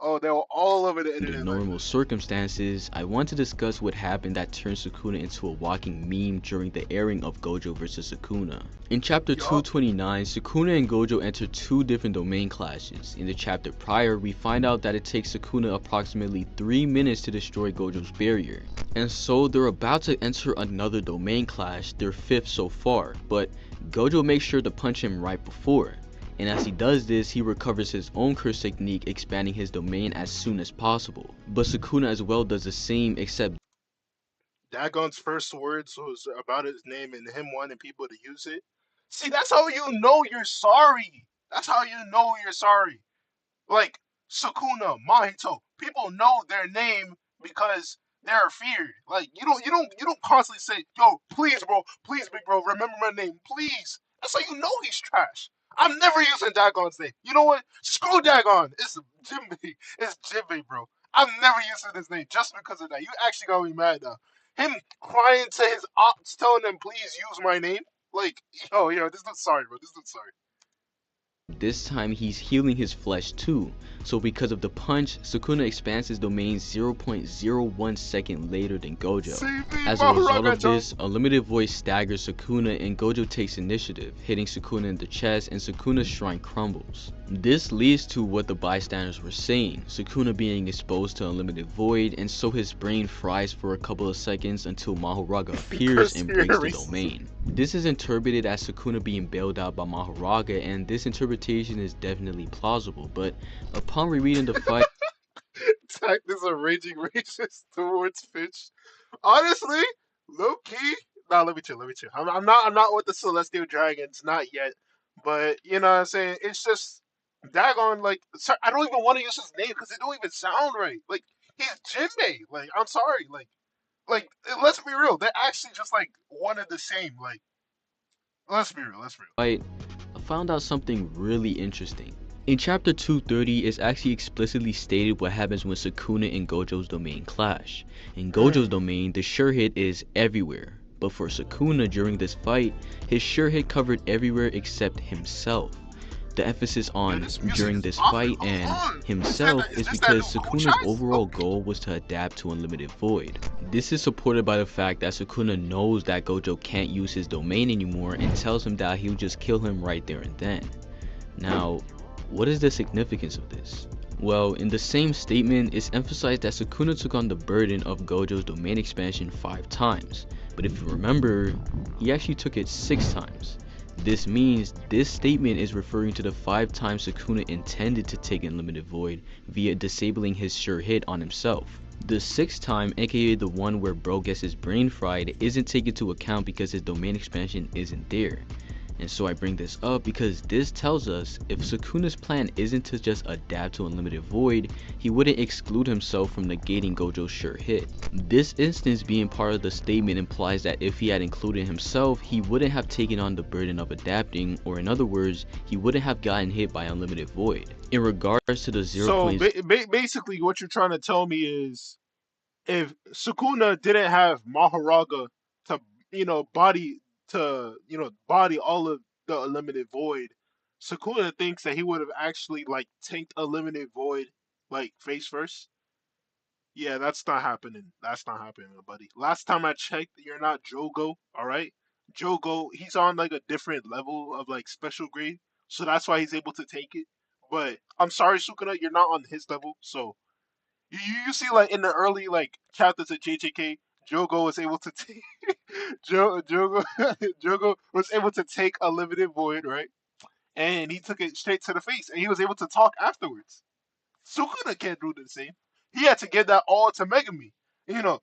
Oh, they were all over the internet. under normal circumstances, I want to discuss what happened that turned Sukuna into a walking meme during the airing of Gojo vs Sukuna. In chapter 229, Sukuna and Gojo enter two different domain clashes. In the chapter prior, we find out that it takes Sukuna approximately 3 minutes to destroy Gojo's barrier. And so they're about to enter another domain clash, their 5th so far, but Gojo makes sure to punch him right before. And as he does this, he recovers his own curse technique, expanding his domain as soon as possible. But Sukuna as well does the same, except Dagon's first words was about his name and him wanting people to use it. See, that's how you know you're sorry. That's how you know you're sorry. Like Sukuna, Mahito, people know their name because they're feared. Like you don't constantly say, "Yo, please, big bro, remember my name, please." That's how you know he's trash. I'm never using Dagon's name. You know what? Screw Dagon. It's Jinbei. It's Jinbei, bro. I'm never using his name just because of that. You actually got me mad now. Him crying to his ops, telling them, "Please use my name." Like, yo, this dude's sorry, bro. This dude's sorry. this time he's healing his flesh too. So because of the punch, Sukuna expands his domain 0.01 second later than Gojo. As a result of this, a limited voice staggers Sukuna and Gojo takes initiative, hitting Sukuna in the chest, and Sukuna's shrine crumbles. This leads to what the bystanders were saying, Sukuna being exposed to unlimited void, and so his brain fries for a couple of seconds until Mahoraga appears and breaks the domain. This is interpreted as Sukuna being bailed out by Mahoraga, and this interpretation is definitely plausible, but upon rereading the fight, Takt is a raging racist towards Fitch. Honestly, low key. Nah, let me chill. I'm not with the Celestial Dragons, not yet. But you know what I'm saying? It's just Dagon. Like, I don't even want to use his name because it don't even sound right. Like, he's Jinbei. Like, I'm sorry. Like, let's be real. They're actually just like one and the same. Like, let's be real. I found out something really interesting. In chapter 230, it's actually explicitly stated what happens when Sukuna and Gojo's domain clash. In Gojo's domain, the sure hit is everywhere, but for Sukuna during this fight, his sure hit covered everywhere except himself. The emphasis Yo, on this music during is this bopping. fight Hold and on. himself Is is this that because new cool Sukuna's choice? overall goal was to adapt to Unlimited Void. This is supported by the fact that Sukuna knows that Gojo can't use his domain anymore and tells him that he'll just kill him right there and then. Now, what is the significance of this? Well, in the same statement, it's emphasized that Sukuna took on the burden of Gojo's domain expansion 5 times, but if you remember, he actually took it 6 times. This means this statement is referring to the 5 times Sukuna intended to take Unlimited Void via disabling his sure hit on himself. The 6th time, aka the one where bro gets his brain fried, isn't taken into account because his domain expansion isn't there. And so I bring this up because this tells us if Sukuna's plan isn't to just adapt to Unlimited Void, he wouldn't exclude himself from negating Gojo's sure hit. This instance being part of the statement implies that if he had included himself, he wouldn't have taken on the burden of adapting, or in other words, he wouldn't have gotten hit by Unlimited Void. In regards to the 0. So basically, what you're trying to tell me is, if Sukuna didn't have Maharaga to, body body all of the Unlimited Void, Sukuna thinks that he would have actually like tanked Unlimited Void like face first. Yeah, that's not happening. That's not happening, buddy. Last time I checked, you're not Jogo, all right? Jogo, he's on like a different level of like special grade, so that's why he's able to take it. But I'm sorry, Sukuna, you're not on his level. So you see, like in the early like chapters of JJK, Jogo was able to take Jogo Jogo was able to take a limited void, right? And he took it straight to the face, and he was able to talk afterwards. Sukuna can't do the same. He had to give that all to Megami. You know,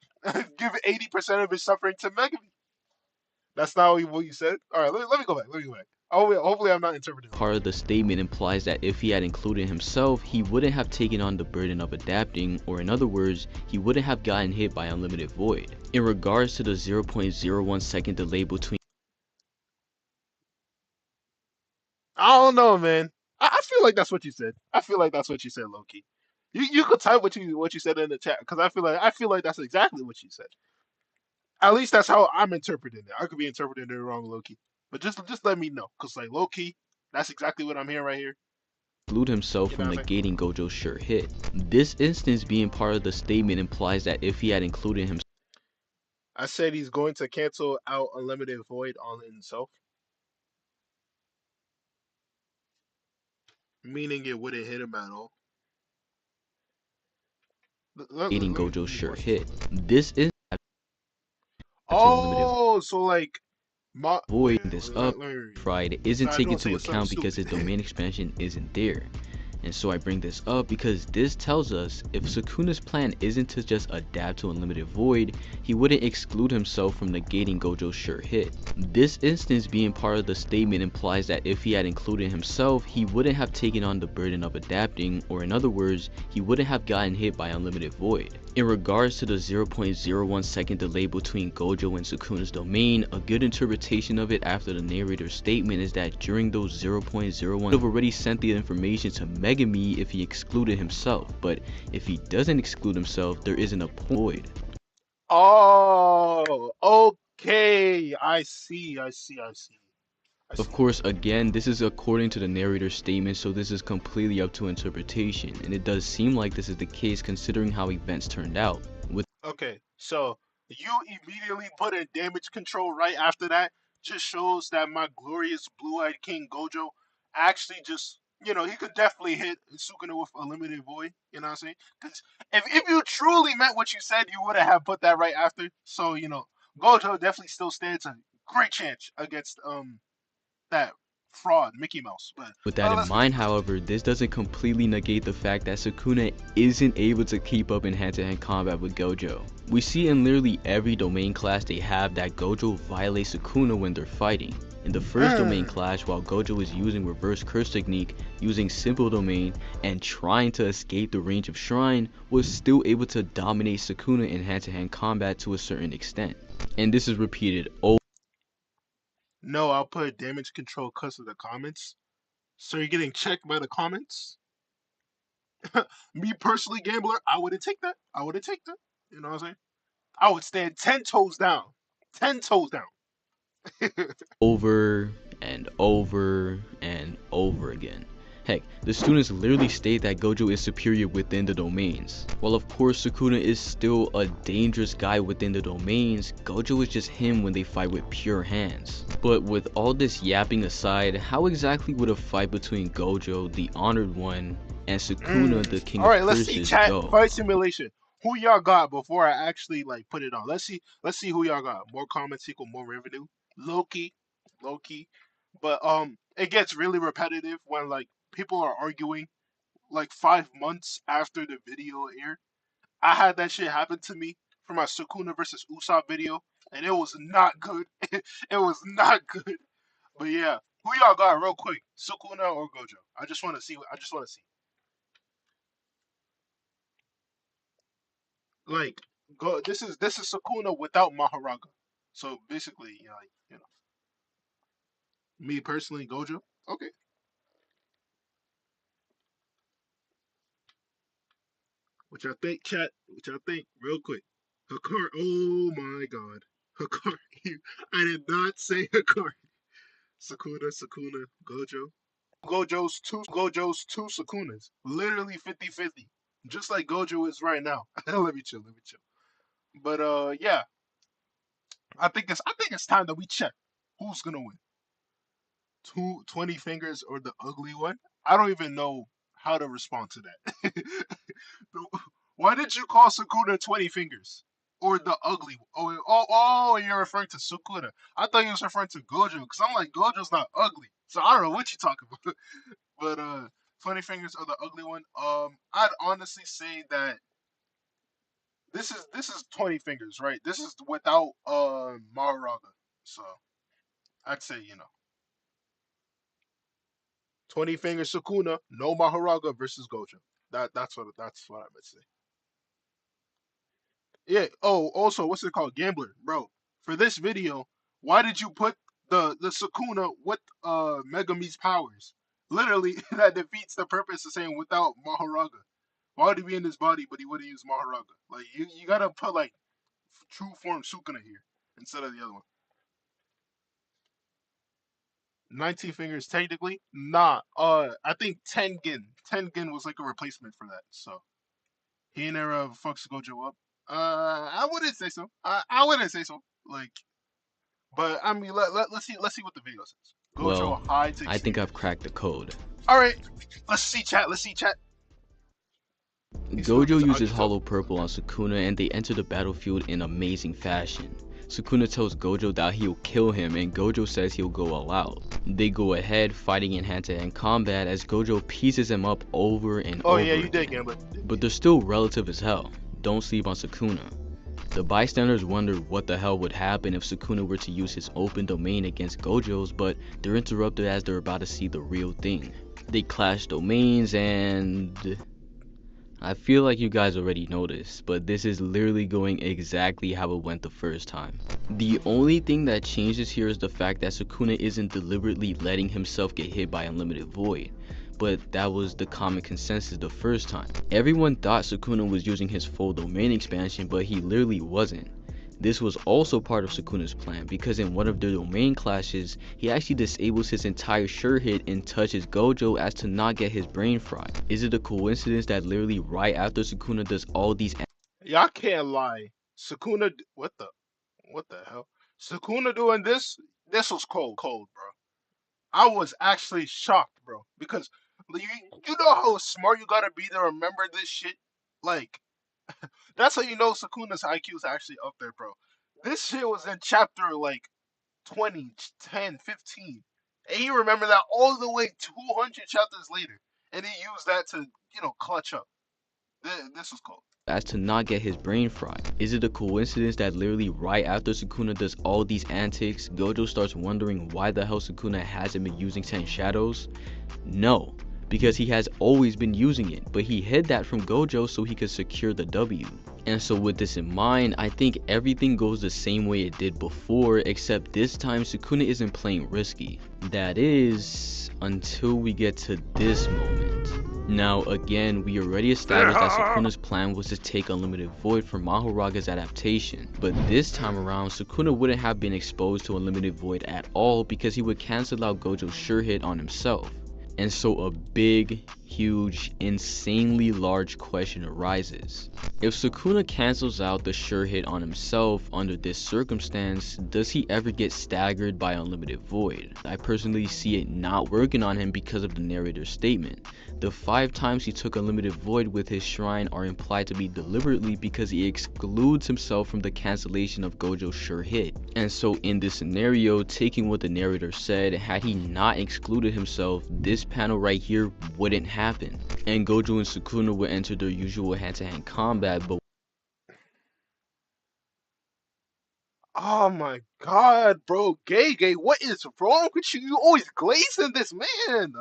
give 80% of his suffering to Megami. That's not what you said. All right, let me go back. Let me go back. Hopefully, I'm not interpreting Part of the statement implies that if he had included himself, he wouldn't have taken on the burden of adapting, or in other words, he wouldn't have gotten hit by Unlimited Void. In regards to the 0.01 second delay between I don't know, man. I feel like that's what you said. I feel like that's what you said, Loki. You could type what you said in the chat because I feel like that's exactly what you said. At least that's how I'm interpreting it. I could be interpreting it wrong, Loki. But just let me know, cause like Loki, that's exactly what I'm hearing right here. exclude himself You know from what I'm saying? negating Gojo's sure hit. This instance being part of the statement implies that if he had included himself I said he's going to cancel out Unlimited Void on himself, meaning it wouldn't hit him at all. Let me Gojo's sure pause this hit. real quick. This is to Unlimited Oh, so like Void. wait, This up let me read. fried isn't Nah, taken don't say into it. Something account because his stupid. domain expansion isn't there. And so I bring this up because this tells us if Sukuna's plan isn't to just adapt to Unlimited Void, he wouldn't exclude himself from negating Gojo's sure hit. This instance being part of the statement implies that if he had included himself, he wouldn't have taken on the burden of adapting, or in other words, he wouldn't have gotten hit by Unlimited Void. In regards to the 0.01 second delay between Gojo and Sukuna's domain, a good interpretation of it after the narrator's statement is that during those 0.01 he would have already sent the information to Megami if he excluded himself, but if he doesn't exclude himself, there isn't a void. Oh, okay. I see. Of course, again, this is according to the narrator's statement, so this is completely up to interpretation, and it does seem like this is the case considering how events turned out. With Okay, so you immediately put in damage control right after that. Just shows that my glorious blue-eyed king Gojo actually just, he could definitely hit Sukuna with a limited void. You know what I'm saying? Because if you truly meant what you said, you would have put that right after. So Gojo definitely still stands a great chance against that fraud Mickey Mouse. But that in let's mind, continue. however, this doesn't completely negate the fact that Sukuna isn't able to keep up in hand-to-hand combat with Gojo. We see in literally every domain clash they have that Gojo violates Sukuna when they're fighting. In the first domain clash, while Gojo is using reverse curse technique, using simple domain, and trying to escape the range of shrine, was still able to dominate Sukuna in hand-to-hand combat to a certain extent. And this is repeated over. No, I'll put damage control because of the comments. So you're getting checked by the comments? Me personally, gambler, I wouldn't take that. I wouldn't take that. You know what I'm saying? I would stand 10 toes down. 10 toes down. over and over and over again. Heck, the students literally state that Gojo is superior within the domains. While of course Sukuna is still a dangerous guy within the domains, Gojo is just him when they fight with pure hands. But with all this yapping aside, how exactly would a fight between Gojo, the Honored One, and Sukuna, the King All of right, let's see, Curses, chat. go? Fight simulation. Who y'all got before I actually like put it on? Let's see. Let's see who y'all got. More comments equal more revenue. Low key. But it gets really repetitive when like people are arguing like 5 months after the video aired. I had that shit happen to me for my Sukuna versus Usopp video, and it was not good. It was not good. But yeah, who y'all got real quick? Sukuna or Gojo? I just want to see. I just want to see. Like, go. This is Sukuna without Maharaga. So basically, me personally, Gojo. Okay. What y'all think, chat? What y'all think, real quick? Hakari. Oh my God, Hakari. I did not say Hakari. Sukuna, Gojo. Gojo's two Sukunas. Literally 50-50. Just like Gojo is right now. Let me chill. But yeah. I think it's time that we check who's gonna win. 20 fingers or the ugly one? I don't even know how to respond to that. Why did you call Sukuna 20 fingers? Or the ugly one? Oh, you're referring to Sukuna. I thought you was referring to Gojo, because I'm like, Gojo's not ugly. So I don't know what you're talking about. But 20 fingers or the ugly one. I'd honestly say that this is 20 fingers, right? This is without Maharaga. So I'd say, 20 fingers Sukuna, no Maharaga versus Gojo. That's what I would say. Yeah. Oh, also, what's it called? Gambler, bro. For this video, why did you put the Sukuna with Megumi's powers? Literally, that defeats the purpose of saying without Maharaga. Why would he be in his body, but he wouldn't use Maharaga? Like you gotta put like true form Sukuna here instead of the other one. 19 fingers technically? Nah. I think Tengen. Tengen was like a replacement for that. So he never fucks Gojo up. I wouldn't say so. I wouldn't say so. Like, but I mean, let's see what the video says. Well, Gojo high to I think extreme. I've cracked the code. All right, let's see chat. Let's see chat. Gojo uses Hollow Purple on Sukuna and they enter the battlefield in amazing fashion. Sukuna tells Gojo that he'll kill him and Gojo says he'll go all out. They go ahead fighting in hand-to-hand combat as Gojo pieces him up over and over Yeah, you again. did, Gambler. But they're still relative as hell. Don't sleep on Sukuna. The bystanders wonder what the hell would happen if Sukuna were to use his open domain against Gojo's, but they're interrupted as they're about to see the real thing. They clash domains and I feel like you guys already noticed, but this is literally going exactly how it went the first time. The only thing that changes here is the fact that Sukuna isn't deliberately letting himself get hit by Unlimited Void, but that was the common consensus the first time. Everyone thought Sukuna was using his full domain expansion, but he literally wasn't. This was also part of Sukuna's plan because in one of the domain clashes, he actually disables his entire sure hit and touches Gojo as to not get his brain fried. Is it a coincidence that literally right after Sukuna does all these Y'all can't lie. Sukuna, what the hell? Sukuna doing this? This was cold, bro. I was actually shocked, bro, because you know how smart you gotta be to remember this shit. Like, that's how you know Sukuna's IQ is actually up there, bro. This shit was in chapter like 20, 10, 15. And he remembered that all the way 200 chapters later. And he used that to, clutch up. This was cool. as to not get his brain fried? Is it a coincidence that literally right after Sukuna does all these antics, Gojo starts wondering why the hell Sukuna hasn't been using 10 Shadows? No, because he has always been using it, but he hid that from Gojo so he could secure the W. And so with this in mind, I think everything goes the same way it did before, except this time Sukuna isn't playing risky. That is, until we get to this moment. Now again, we already established that Sukuna's plan was to take Unlimited Void from Mahoraga's adaptation, but this time around, Sukuna wouldn't have been exposed to Unlimited Void at all because he would cancel out Gojo's sure hit on himself. And so a big, huge, insanely large question arises. If Sukuna cancels out the sure hit on himself under this circumstance, does he ever get staggered by Unlimited Void? I personally see it not working on him because of the narrator's statement. The 5 times he took Unlimited Void with his shrine are implied to be deliberately because he excludes himself from the cancellation of Gojo's sure hit. And so in this scenario, taking what the narrator said, had he not excluded himself, this panel right here wouldn't happen, and Gojo and Sukuna would enter their usual hand-to-hand combat. But Oh my god, bro. Gay, what is wrong with you? You always glazing this man.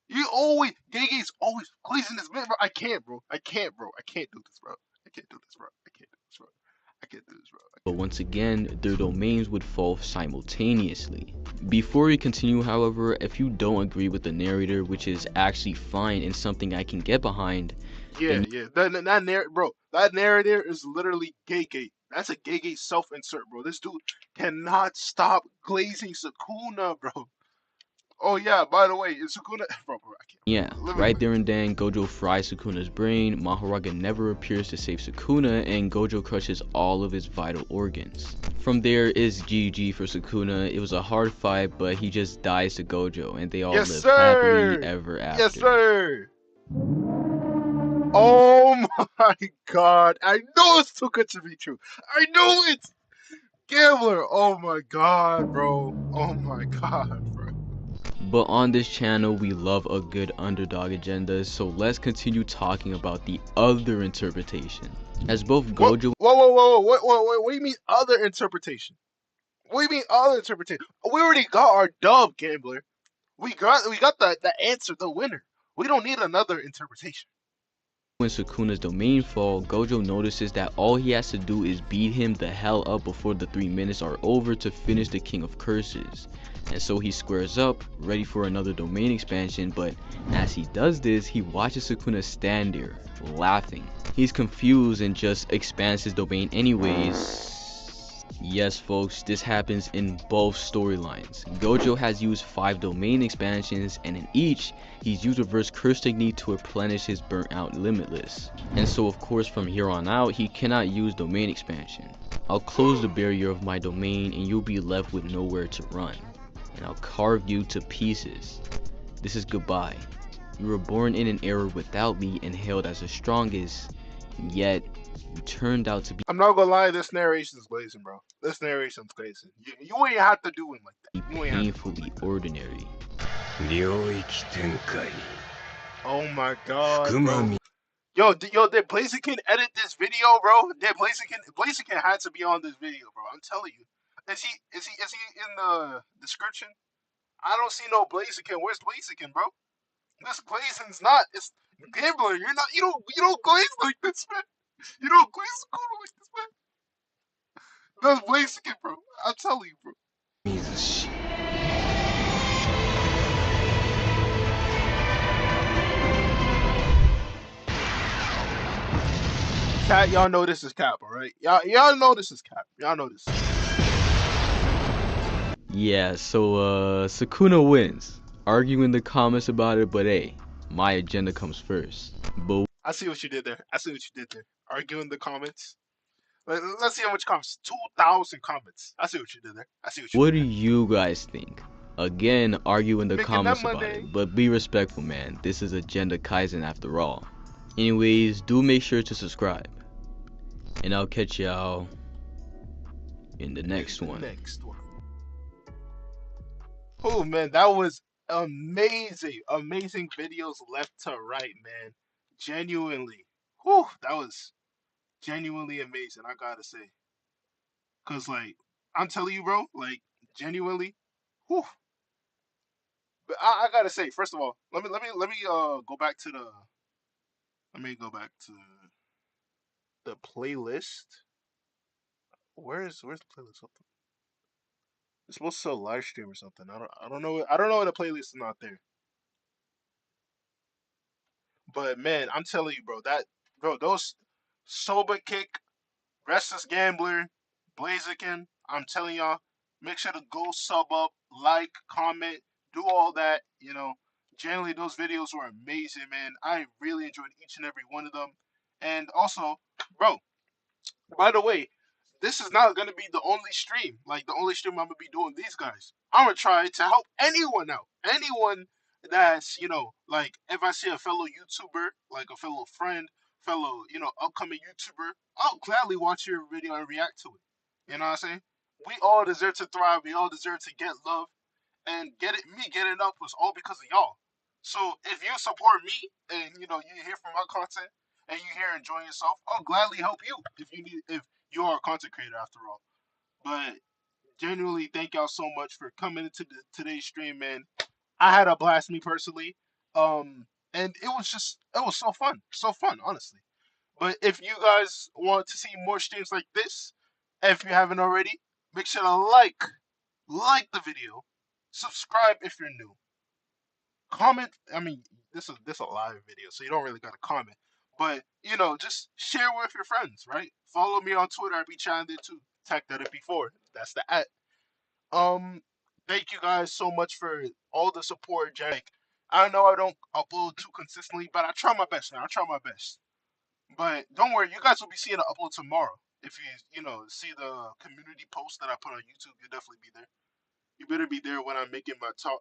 You always, Gay's always glazing this man, bro. I can't, bro. I can't do this, bro. I can't do this, bro. but once again, their domains would fall simultaneously. Before we continue, however, if you don't agree with the narrator, which is actually fine and something I can get behind, Yeah. That narrator is literally gay. That's a gay self-insert, bro. This dude cannot stop glazing Sukuna, bro. Oh yeah, by the way, is Sukuna, bro, I can't. yeah, right there and then, Gojo fries Sukuna's brain, Mahoraga never appears to save Sukuna, and Gojo crushes all of his vital organs. From there is GG for Sukuna. It was a hard fight, but he just dies to Gojo, and they all live happily ever after. Yes, sir! Oh my god, I know it's too good to be true. I know it! Gambler, oh my god, bro. Oh my god, bro. But on this channel, we love a good underdog agenda, so let's continue talking about the other interpretation. As both Gojo— Whoa, what do you mean other interpretation? What do you mean other interpretation? We already got our dub, Gambler. We got the answer, the winner. We don't need another interpretation. When Sukuna's domain fall, Gojo notices that all he has to do is beat him the hell up before the 3 minutes are over to finish the King of Curses. And so he squares up, ready for another domain expansion, but as he does this, he watches Sukuna stand there, laughing. He's confused and just expands his domain anyways. Yes folks, this happens in both storylines. Gojo has used 5 domain expansions, and in each, he's used reverse curse technique to replenish his burnt out limitless. And so of course from here on out, he cannot use domain expansion. I'll close the barrier of my domain and you'll be left with nowhere to run. And I'll carve you to pieces. This is goodbye. You were born in an era without me and hailed as the strongest, and yet you turned out to be— I'm not gonna lie, this narration's glazing, bro. This narration's glazing. You ain't have to do him like that. You ain't painfully ordinary. Oh my god, bro. Yo, did Blzkn edit this video, bro? Blzkn had to be on this video, bro. I'm telling you. Is he in the description? I don't see no Blzkn. Where's Blzkn, bro? This glazing's not. It's Gambler. You don't glaze like this, man. You don't glaze Sukuna like this, man. That's Blzkn, bro. I'm telling you, bro. Cat, y'all know this is cap, alright? Y'all know this is cap. Y'all know this. Yeah, so Sukuna wins. Argue in the comments about it, but hey, my agenda comes first. But I see what you did there. Argue in the comments. Let's see how much comments. 2,000 comments. I see what you did there. what do you guys think? Again, argue in the comments about it, but be respectful, man. This is Agenda Kaizen after all. Anyways, do make sure to subscribe. And I'll catch y'all in the next one. Oh man, that was amazing. Amazing videos left to right, man. Genuinely. Whew, that was genuinely amazing, I gotta say. Cause like, I'm telling you, bro, like genuinely, whew. But I gotta say, first of all, let me go back to the playlist. Where's the playlist? It's supposed to say live stream or something. I don't know. I don't know why the playlist is not there. But man, I'm telling you, bro, those Sobakick, Restless Gambler, Blzkn, I'm telling y'all, make sure to go sub up, like, comment, do all that. Generally those videos were amazing, man. I really enjoyed each and every one of them. And also, bro, by the way, this is not gonna be the only stream. Like the only stream I'm gonna be doing these guys. I'm gonna try to help anyone out. Anyone that's like if I see a fellow YouTuber, like a fellow friend, fellow upcoming YouTuber, I'll gladly watch your video and react to it. You know what I'm saying? We all deserve to thrive. We all deserve to get love, and me getting up was all because of y'all. So if you support me and you hear from my content and you here enjoying yourself, I'll gladly help you if you are a content creator after all. But genuinely, thank y'all so much for coming into today's stream, man. I had a blast, me personally, and it was so fun, honestly. But if you guys want to see more streams like this, if you haven't already, make sure to like the video, subscribe if you're new, comment. I mean, this a live video, so you don't really gotta comment. But just share with your friends, right? Follow me on Twitter. I be chatting there too. Takt that it before. That's the at. Um, Thank you guys so much for all the support, Jack. I know I don't upload too consistently, but I try my best, man. I try my best. But don't worry, you guys will be seeing an upload tomorrow. If you see the community post that I put on YouTube, you'll definitely be there. You better be there when I'm making my Taro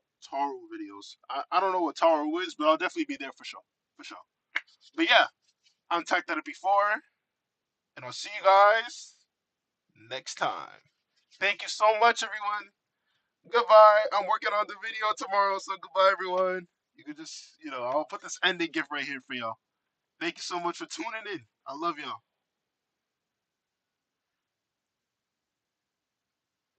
videos. I don't know what Taro is, but I'll definitely be there for sure. For sure. But yeah, I'm Takt that it before, and I'll see you guys next time. Thank you so much, everyone. Goodbye. I'm working on the video tomorrow, so goodbye, everyone. You can just, I'll put this ending gift right here for y'all. Thank you so much for tuning in. I love y'all.